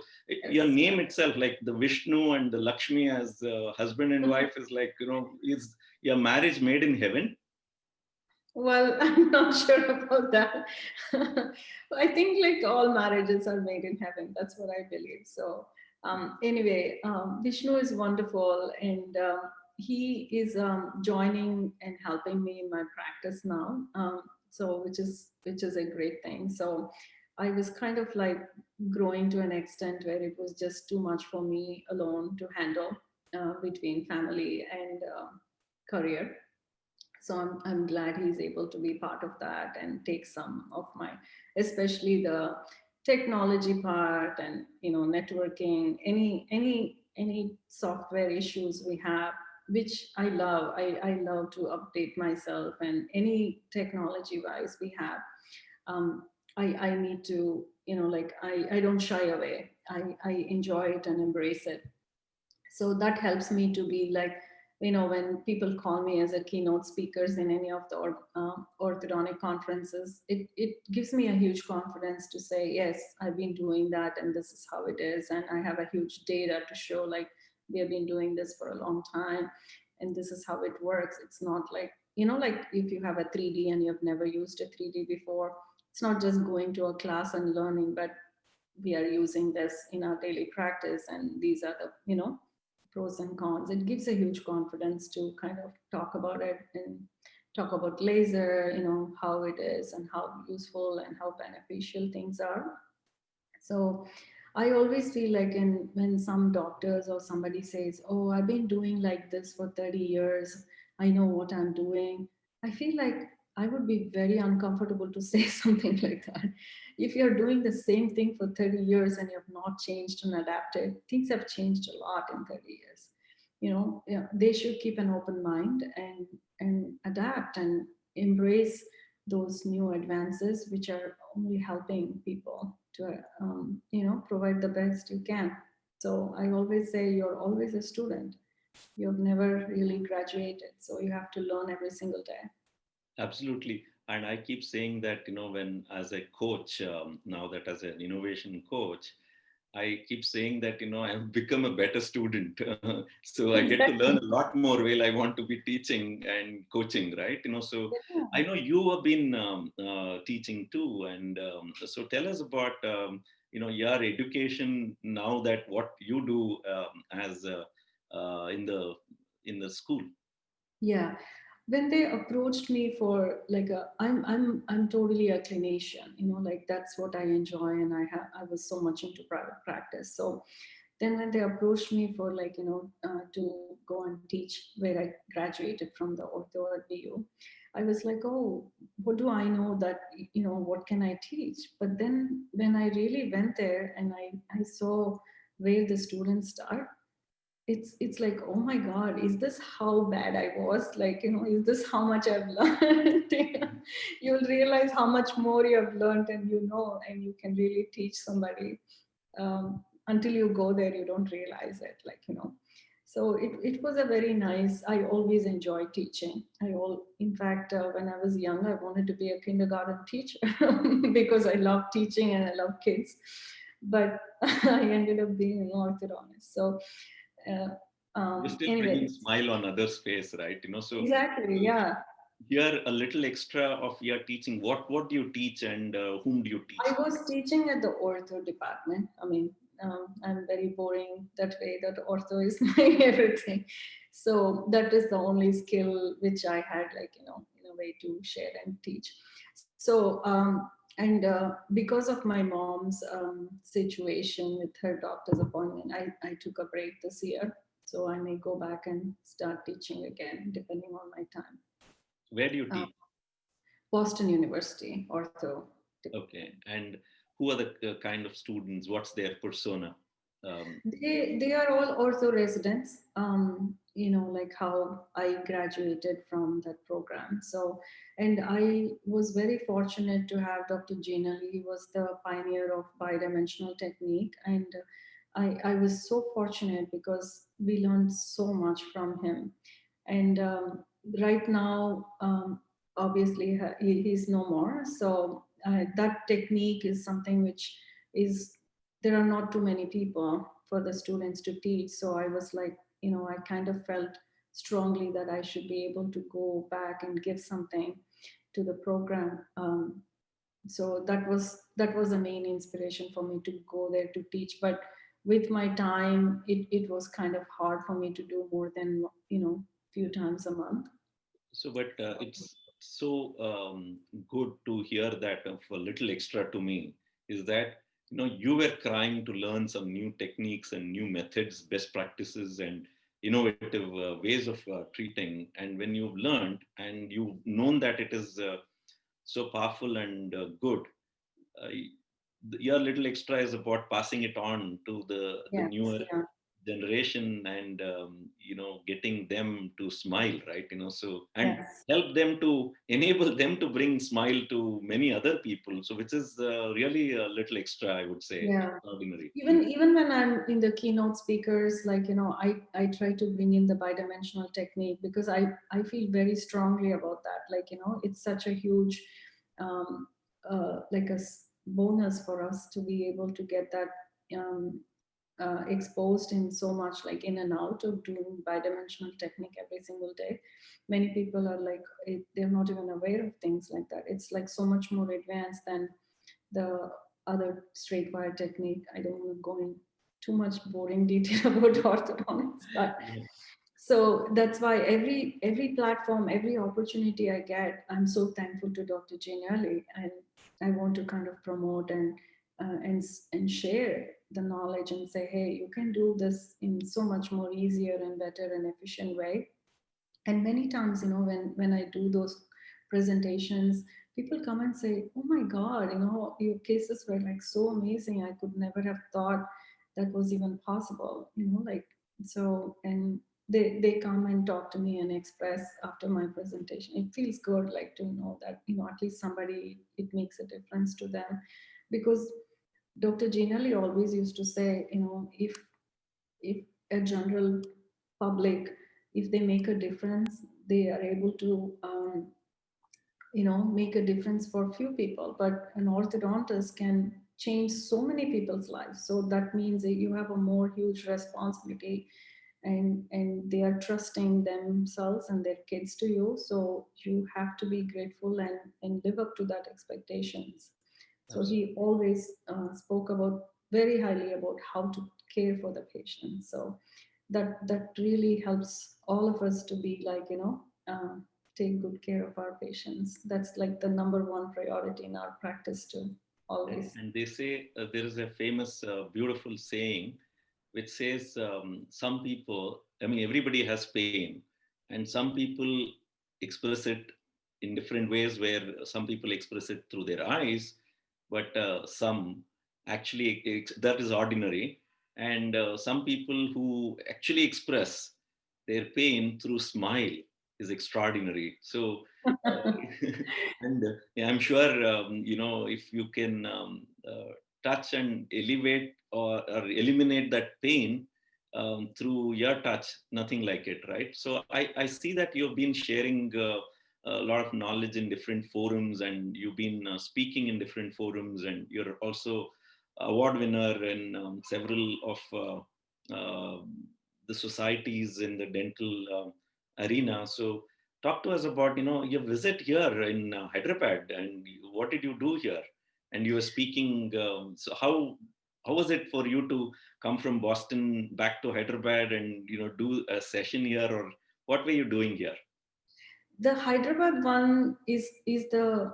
your name itself, like the Vishnu and the Lakshmi as husband and wife, is like, you know, is your marriage made in heaven? Well, I'm not sure about that. I think like all marriages are made in heaven. That's what I believe. So anyway, Vishnu is wonderful, and he is joining and helping me in my practice now. So which is a great thing. So I was kind of like growing to an extent where it was just too much for me alone to handle between family and career. So I'm glad he's able to be part of that and take some of my, especially the technology part and, you know, networking, any software issues we have, which I love. I love to update myself, and any technology wise we have, um, I need to, you know, like I don't shy away. I enjoy it and embrace it. So that helps me to be like, you know, when people call me as a keynote speakers in any of the orthodontic conferences, it gives me a huge confidence to say, yes, I've been doing that and this is how it is, and I have a huge data to show like we have been doing this for a long time and this is how it works. It's not like, you know, like if you have a 3D and you've never used a 3D before, it's not just going to a class and learning, but we are using this in our daily practice, and these are the, you know, pros and cons. It gives a huge confidence to kind of talk about it and talk about laser, you know, how it is and how useful and how beneficial things are. So I always feel like when some doctors or somebody says, oh, I've been doing like this for 30 years, I know what I'm doing, I feel like I would be very uncomfortable to say something like that. if you're doing the same thing for 30 years and you have not changed and adapted, things have changed a lot in 30 years. Yeah, they should keep an open mind and adapt and embrace those new advances, which are only helping people to, provide the best you can. So I always say you're always a student. You've never really graduated, so you have to learn every single day. Absolutely. And I keep saying that, when as a coach, now that as an innovation coach, I keep saying that, I've become a better student. So I get to learn a lot more while I want to be teaching and coaching, right? So Yeah. I know you have been teaching too. And so tell us about, your education now, that what you do as in the school. Yeah. When they approached me for like I'm totally a clinician, like that's what I enjoy, and I was so much into private practice. So then when they approached me for like to go and teach, where I graduated from the ortho at BU, I was like, oh, what do I know that what can I teach? But then when I really went there and I saw where the students start, it's like, oh my god, is this how bad I was? Like, is this how much I've learned? You'll realize how much more you have learned, and and you can really teach somebody. Until you go there, you don't realize it, like, so it was a very nice. I always enjoy teaching. In fact, when I was young, I wanted to be a kindergarten teacher because I love teaching and I love kids, but I ended up being an orthodontist. So You're still bringing anyways, smile on others' face, right? So exactly, yeah. here a little extra of your teaching. What do you teach, and whom do you I teach? was teaching at the ortho department. I mean, I'm very boring that way, that ortho is my everything. So that is the only skill which I had, like, in a way to share and teach. So, and because of my mom's situation with her doctor's appointment, I took a break this year. So I may go back and start teaching again, depending on my time. Where do you teach? Boston University, ortho. Okay. And who are the kind of students? What's their persona? They are all ortho residents, like how I graduated from that program. So, and I was very fortunate to have Dr. Jinali. He was the pioneer of bidimensional technique. And I was so fortunate because we learned so much from him. And right now, obviously, he's no more. So that technique is something which is, there are not too many people for the students to teach. So I was like, I kind of felt strongly that I should be able to go back and give something to the program. So that was the main inspiration for me to go there to teach. But with my time, it was kind of hard for me to do more than few times a month. So, but it's so good to hear that. Of a little extra to me is that you were trying to learn some new techniques and new methods, best practices, and innovative ways of treating. And when you've learned and you've known that it is so powerful and good, uh, your little extra is about passing it on to the Yes, newer yeah. generation, and getting them to smile, right? So, and Yes. help them to enable them to bring smile to many other people, so which is really a little extra, I would say, Yeah. extraordinary. Even when I'm in the keynote speakers, like, I try to bring in the bidimensional technique because I feel very strongly about that. Like, it's such a huge um, like bonus for us to be able to get that um, exposed in so much, like in and out of doing bidimensional technique every single day. Many people are like, they're not even aware of things like that. It's like so much more advanced than the other straight wire technique. I don't want to go in too much boring detail about orthodontics, but Yeah. so that's why every platform, every opportunity I get, I'm so thankful to Dr. Jane Early, and I want to kind of promote and share the knowledge and say, hey, you can do this in so much more easier and better and efficient way. And many times, when I do those presentations, people come and say, oh my God, your cases were like so amazing. I could never have thought that was even possible, like, so, and they come and talk to me and express after my presentation. It feels good, like, to know that, at least somebody, it makes a difference to them. Because Dr. Gina Lee always used to say, if a general public, if they make a difference, they are able to, make a difference for few people. But an orthodontist can change so many people's lives. So that means that you have a more huge responsibility, and they are trusting themselves and their kids to you. So you have to be grateful and live up to that expectations. So he always spoke about very highly about how to care for the patient. So that really helps all of us to be like, take good care of our patients. That's like the number one priority in our practice too, always. And they say there is a famous, beautiful saying which says some people, I mean, everybody has pain, and some people express it in different ways, where some people express it through their eyes, but some actually, that is ordinary. And some people who actually express their pain through smile is extraordinary. So, and yeah, I'm sure, if you can touch and elevate or eliminate that pain through your touch, nothing like it, right? So I see that you've been sharing a lot of knowledge in different forums, and you've been speaking in different forums, and you're also award winner in several of the societies in the dental arena. So talk to us about, your visit here in Hyderabad, and what did you do here? And you were speaking. So how was it for you to come from Boston back to Hyderabad and do a session here, or what were you doing here? The Hyderabad one is the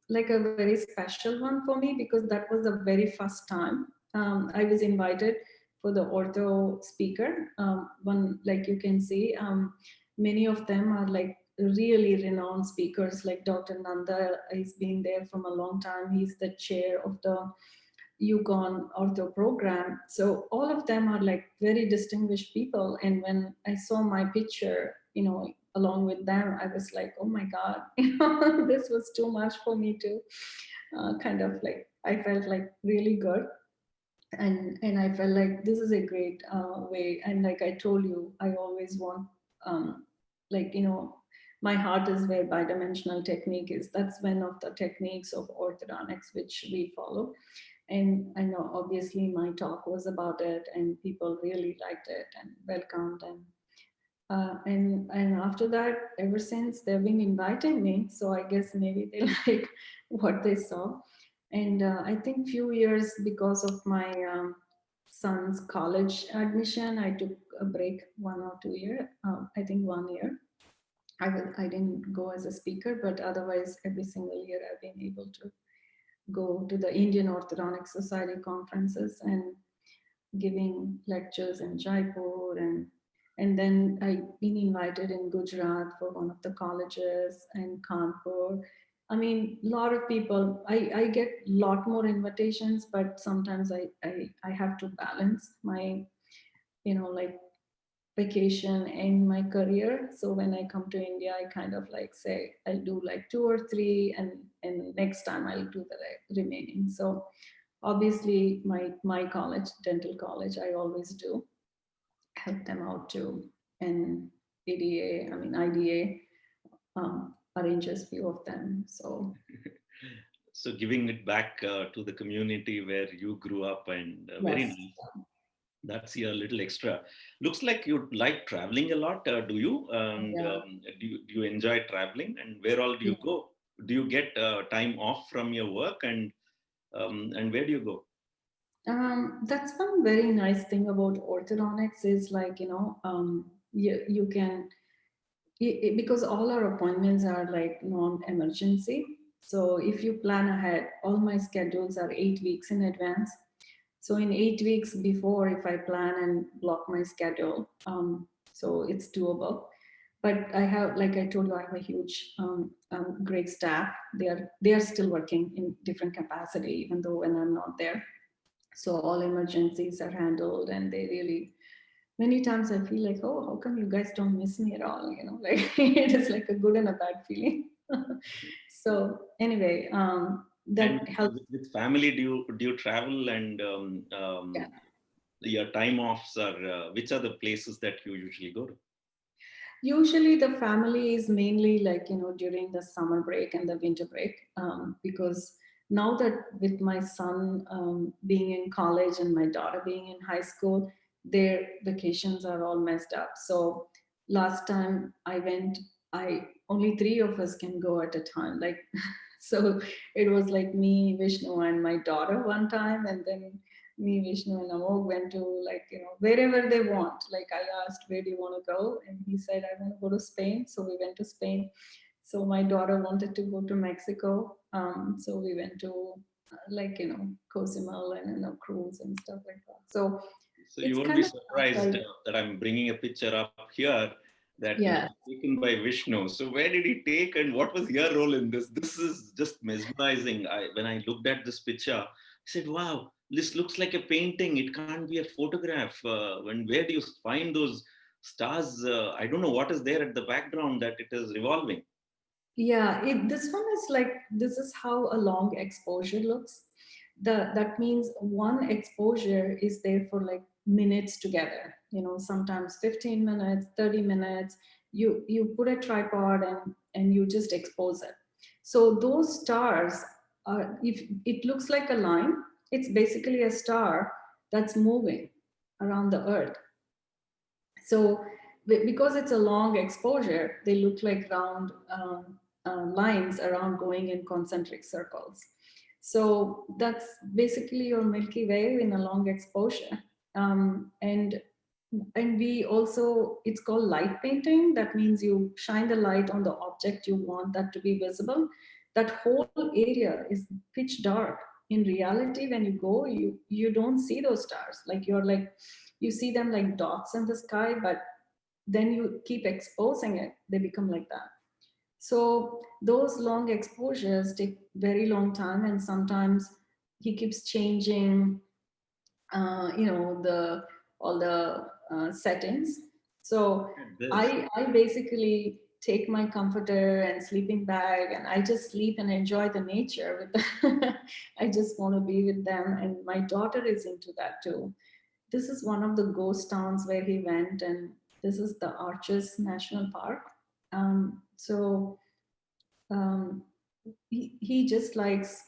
like a very special one for me, because that was the very first time I was invited for the ortho speaker. One, like you can see, many of them are like really renowned speakers. Like Dr. Nanda has been there from a long time. He's the chair of the Yukon Ortho program. So all of them are like very distinguished people. And when I saw my picture, along with them, I was like, oh my God, this was too much for me to kind of like, I felt like really good. And I felt like this is a great way. And like I told you, I always want, like, my heart is where bidimensional technique is. That's one of the techniques of orthodontics, which we follow. And I know obviously my talk was about it, and people really liked it and welcomed. And after that, ever since, they've been inviting me. So I guess maybe they like what they saw. And I think few years, because of my son's college admission, I took a break 1 or 2 years. I think 1 year. I didn't go as a speaker, but otherwise every single year I've been able to go to the Indian Orthodontic Society conferences and giving lectures in Jaipur, and then I've been invited in Gujarat for one of the colleges, and Kanpur. I mean, a lot of people, I get a lot more invitations, but sometimes I have to balance my, like vacation and my career. So when I come to India, I kind of like say, I'll do like 2 or 3, and next time I'll do the remaining. So obviously my college, dental college, I always do help them out too. And IDA arranges few of them. So So giving it back to the community where you grew up, and very yes. nice. That's your little extra. Looks like you like traveling a lot. Do you? And Yeah. do you enjoy traveling? And where all do you go? Do you get time off from your work? And where do you go? That's one very nice thing about orthodontics is like, you can, because all our appointments are like non-emergency. So if you plan ahead, all my schedules are 8 weeks in advance. So in 8 weeks before, if I plan and block my schedule, so it's doable. but I have, like I told you, I have a huge, great staff. They are still working in different capacity, even though when I'm not there. So all emergencies are handled, and they really, many times I feel like, oh, how come you guys don't miss me at all? Like it is like a good and a bad feeling. So anyway, that And helps. with family, do you travel, and Yeah. your time offs are which are the places that you usually go to? Usually the family is mainly like, during the summer break and the winter break, because now that with my son being in college and my daughter being in high school, their vacations are all messed up. So last time I went, I only three of us can go at a time. Like, so it was like me, Vishnu, and my daughter one time, and then me, Vishnu, and Amog went to, like, wherever they want. Like I asked, where do you want to go? And he said, I want to go to Spain. So we went to Spain. So my daughter wanted to go to Mexico. So we went to like, Cozumel and, cruise and stuff like that. So So it's you won't be kind of surprised like, that I'm bringing a picture up here that yeah. was taken by Vishnu. So where did he take, and what was your role in this? This is just mesmerizing. When I looked at this picture, I said, wow, this looks like a painting. It can't be a photograph. Where do you find those stars? I don't know what is there at the background that it is revolving. Yeah, this one is like, this is how a long exposure looks. That means one exposure is there for like minutes together, sometimes 15 minutes, 30 minutes. You put a tripod and you just expose it. So those stars are, if it looks like a line, it's basically a star that's moving around the earth. So because it's a long exposure, they look like round lines around going in concentric circles. So that's basically your Milky Way in a long exposure. And we also, it's called light painting. That means you shine the light on the object you want that to be visible. That whole area is pitch dark. In reality, when you go, you don't see those stars. Like you're like, you see them like dots in the sky, but then you keep exposing it, they become like that. So those long exposures take very long time, and sometimes he keeps changing, the all the settings. So This. I basically take my comforter and sleeping bag, and I just sleep and enjoy the nature with them. I just want to be with them, and my daughter is into that too. This is one of the ghost towns where he went, and this is the Arches National Park. So he just likes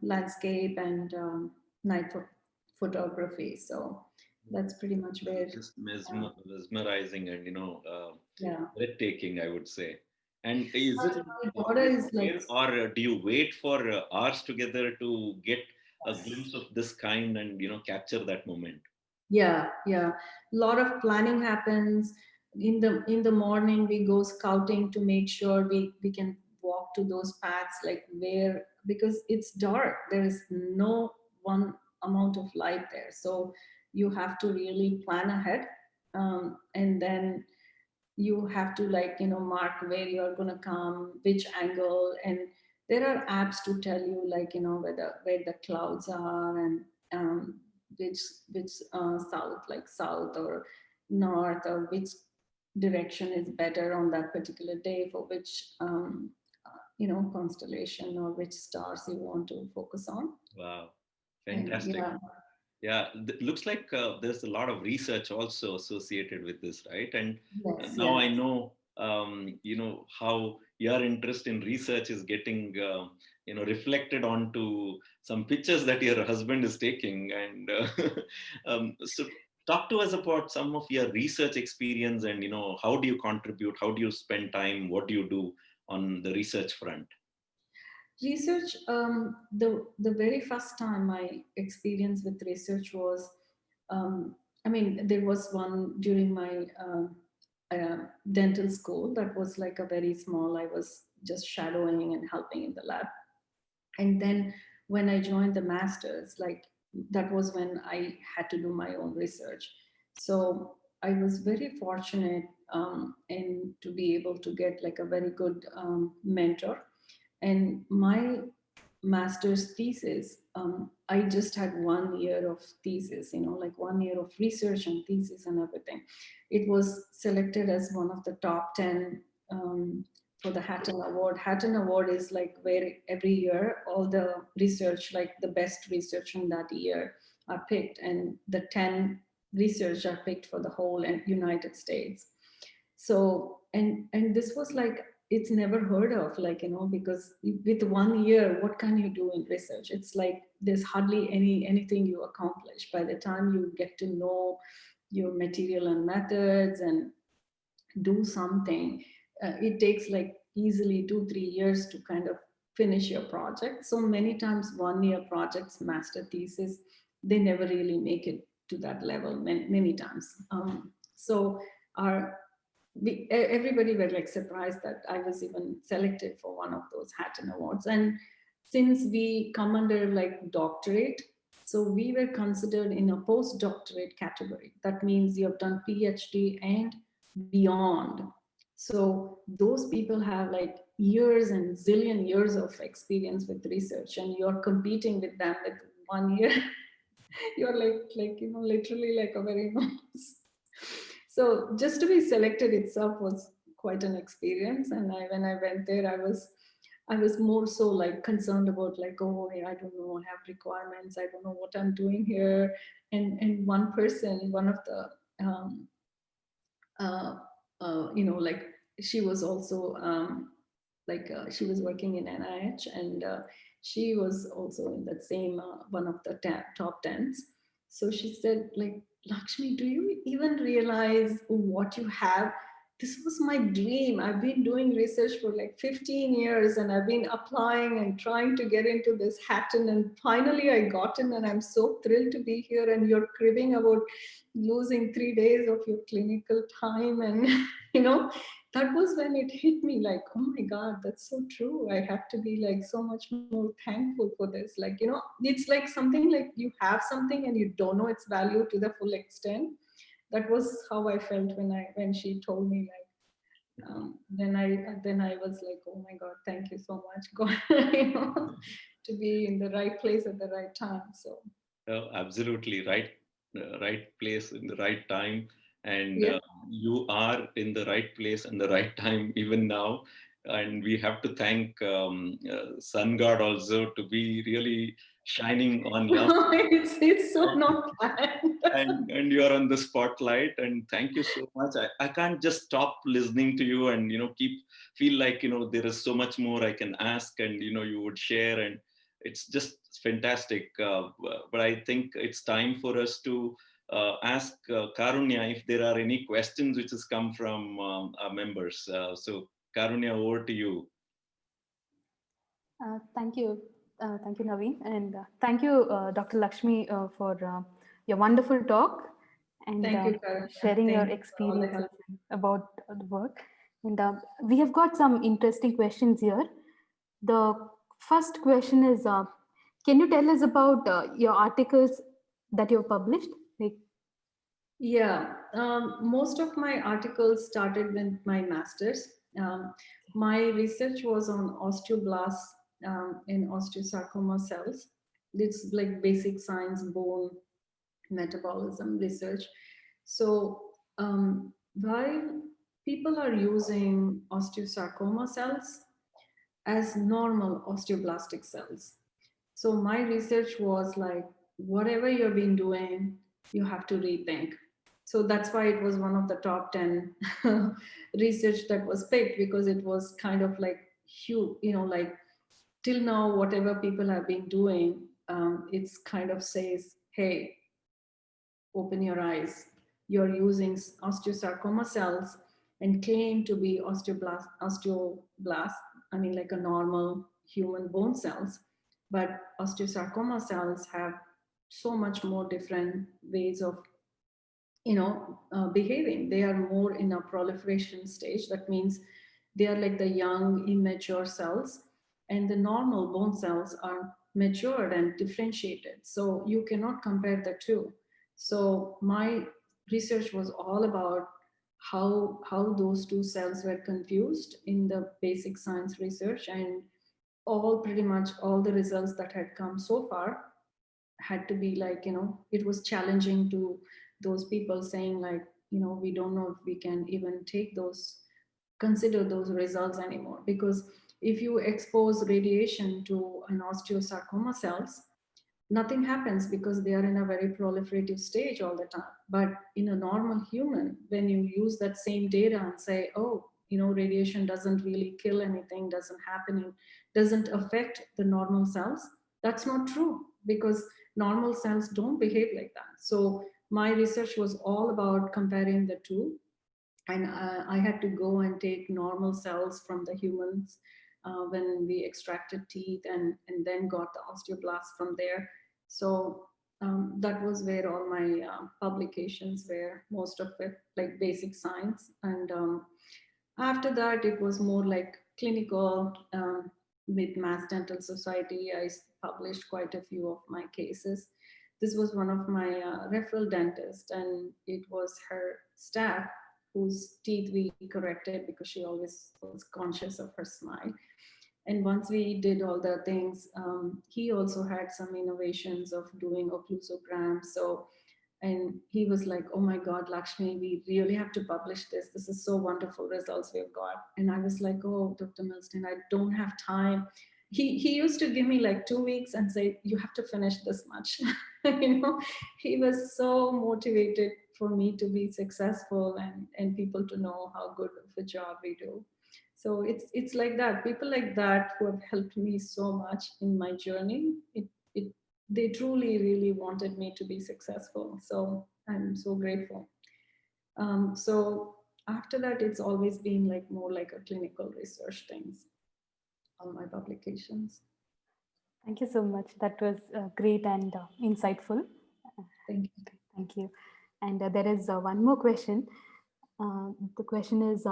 landscape and night photography. So that's pretty much where. Just mesmerizing and Yeah. breathtaking, I would say. And is it My daughter always is like, there, or do you wait for hours together to get a glimpse of this kind and capture that moment? yeah, yeah. A lot of planning happens in the morning. We go scouting to make sure we can walk to those paths, like where, because it's dark. There is no one amount of light there, so you have to really plan ahead, and then you have to, like, mark where you're going to come, which angle. And there are apps to tell you, like, where the clouds are, and um, which south, like south or north, or which direction is better on that particular day for which constellation or which stars you want to focus on. Wow, And fantastic. yeah. Yeah, looks like there's a lot of research also associated with this, right? And Yes, now yes. I know, how your interest in research is getting, reflected onto some pictures that your husband is taking. And so, talk to us about some of your research experience, and how do you contribute? How do you spend time? What do you do on the research front? Research, the very first time my experience with research was, I mean, there was one during my dental school that was like a very small. I was just shadowing and helping in the lab, and then when I joined the masters, like that was when I had to do my own research. So I was very fortunate and to be able to get like a very good mentor. And my master's thesis, I just had 1 year of thesis, like 1 year of research and thesis and everything. It was selected as one of the top 10 for the Hatton Award. Hatton Award is like where every year all the research, like the best research in that year are picked, and the 10 research are picked for the whole United States. So, and this was like, it's never heard of, like, because with 1 year, what can you do in research? It's like there's hardly anything you accomplish by the time you get to know your material and methods and do something. It takes like easily 2-3 years to kind of finish your project. So many times 1 year projects, master thesis, they never really make it to that level many times. So everybody were like surprised that I was even selected for one of those Hatton Awards. And since we come under like doctorate, so we were considered in a postdoctorate category. That means you have done PhD and beyond. So those people have like years and zillion years of experience with research, and you're competing with them with 1 year. You're like literally like a very So just to be selected itself was quite an experience. And when I went there, I was more so like concerned about like, oh, I don't know, I have requirements, I don't know what I'm doing here. And one person, one of the like she was also she was working in NIH, and she was also in that same one of the top 10s. So she said, like, Lakshmi, do you even realize what you have? This was my dream. I've been doing research for like 15 years, and I've been applying and trying to get into this Hatton, and finally I got in, and I'm so thrilled to be here. And you're cribbing about losing 3 days of your clinical time. And that was when it hit me, like, oh my God, that's so true. I have to be like so much more thankful for this. Like, it's like something like you have something and you don't know its value to the full extent. That was how I felt when she told me, like, then I was like, oh my God, thank you so much, God, to be in the right place at the right time. So absolutely right place in the right time, and yeah. You are in the right place and the right time even now. And we have to thank Sun God also to be really shining on you. It's so not planned. And you are on the spotlight, and thank you so much. I can't just stop listening to you and feel like there is so much more I can ask, and you would share, and it's just fantastic. But I think it's time for us to ask Karunya if there are any questions which has come from our members. So Karunya, over to you. Thank you, Naveen, and thank you, Dr. Lakshmi, for your wonderful talk and Thank you, Karan. sharing your experience about the work. And we have got some interesting questions here. The first question is, can you tell us about your articles that you've published? Yeah, most of my articles started with my master's. My research was on osteoblasts in osteosarcoma cells. It's like basic science, bone metabolism research. So while people are using osteosarcoma cells as normal osteoblastic cells, so my research was like, whatever you've been doing, you have to rethink. So that's why it was one of the top 10 research that was picked, because it was kind of like huge, like till now, whatever people have been doing, it's kind of says, hey, open your eyes. You're using osteosarcoma cells and claim to be osteoblast, I mean, like a normal human bone cells. But osteosarcoma cells have so much more different ways of behaving. They are more in a proliferation stage. That means they are like the young immature cells, and the normal bone cells are matured and differentiated. So you cannot compare the two. So my research was all about how those two cells were confused in the basic science research, and pretty much all the results that had come so far had to be like, it was challenging to those people, saying like, we don't know if we can even consider those results anymore, because if you expose radiation to an osteosarcoma cells, nothing happens because they are in a very proliferative stage all the time. But in a normal human, when you use that same data and say, oh, radiation doesn't really kill anything, doesn't affect the normal cells, that's not true, because normal cells don't behave like that. So my research was all about comparing the two, and I had to go and take normal cells from the humans when we extracted teeth, and then got the osteoblasts from there. So that was where all my publications were, most of it like basic science. And after that, it was more like clinical. With Mass Dental Society, I published quite a few of my cases. This was one of my referral dentists, and it was her staff whose teeth we corrected, because she always was conscious of her smile. And once we did all the things, he also had some innovations of doing occlusograms. So, and he was like, oh my God, Lakshmi, we really have to publish this. This is so wonderful results we've got. And I was like, oh, Dr. Milstein, I don't have time. He used to give me like 2 weeks and say, you have to finish this much. He was so motivated for me to be successful, and people to know how good of a job we do. So it's like that. People like that who have helped me so much in my journey. They truly, really wanted me to be successful. So I'm so grateful. So after that, it's always been like more like a clinical research things on my publications. Thank you so much. That was great and insightful. Thank you. Thank you. And there is one more question. The question is,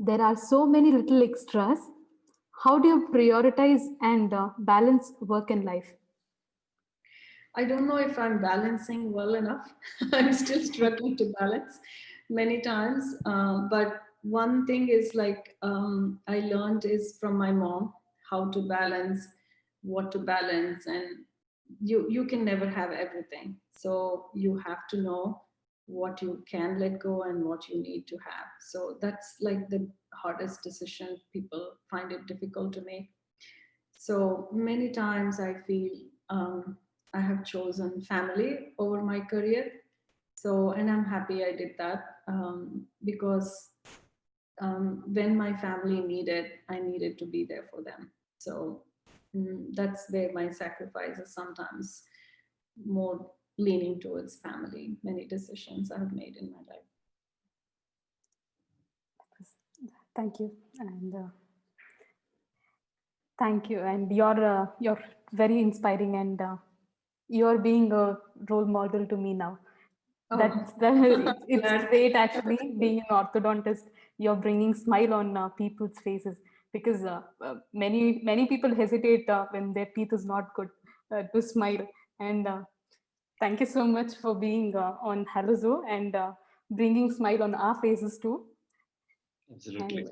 there are so many little extras. How do you prioritize and balance work and life? I don't know if I'm balancing well enough. I'm still struggling to balance many times. But one thing is like I learned is from my mom how to balance, what to balance, and you can never have everything. So you have to know what you can let go and what you need to have. So that's like the hardest decision. People find it difficult to make. So many times I feel I have chosen family over my career. So, and I'm happy I did that because when my family needed, I needed to be there for them. So that's where my sacrifice is sometimes more leaning towards family, many decisions I have made in my life. Thank you. And thank you. And you're very inspiring, and you're being a role model to me now. It's great actually being an orthodontist. You're bringing smile on people's faces, because many people hesitate when their teeth is not good to smile. And thank you so much for being on Halozo and bringing smile on our faces too. Absolutely.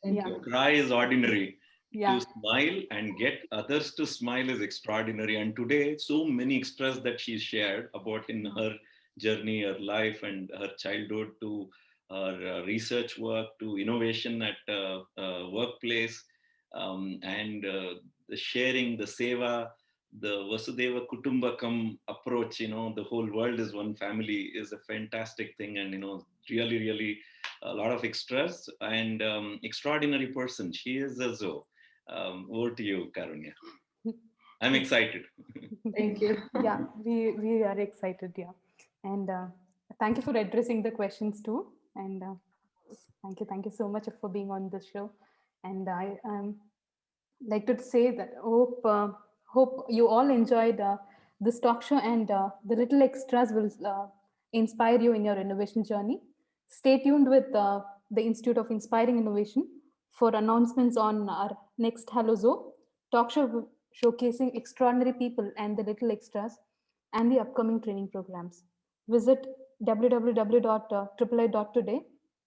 And, to cry is ordinary. Yeah. To smile and get others to smile is extraordinary. And today, so many extras that she shared about in her journey, her life, and her childhood, to her research work, to innovation at workplace, and the sharing, the Seva, the Vasudeva Kutumbakam approach. The whole world is one family is a fantastic thing, and really, really a lot of extras, and extraordinary person. She is a Zoe. Over to you, Karunya. I'm excited. Thank you. Yeah, we are excited. Yeah, and thank you for addressing the questions too. And thank you so much for being on the show. And I like to say that hope you all enjoyed this talk show, and the little extras will inspire you in your innovation journey. Stay tuned with the Institute of Inspiring Innovation for announcements on our next Halozo talk show showcasing extraordinary people and the little extras and the upcoming training programs. Visit www.aaa.today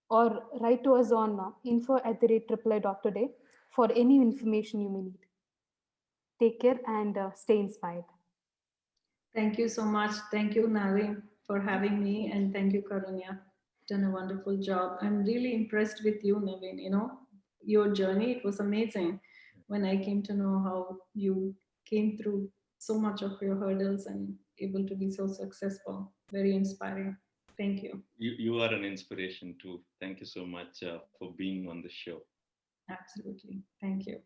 or write to us on info@aaa.today for any information you may need. Take care and stay inspired. Thank you so much. Thank you, Naveen, for having me, and thank you, Karunya. Done a wonderful job. I'm really impressed with you, Naveen. You know, your journey, it was amazing when I came to know how you came through so much of your hurdles and able to be so successful. Very inspiring. Thank you. You are an inspiration too. Thank you so much for being on the show. Absolutely. Thank you.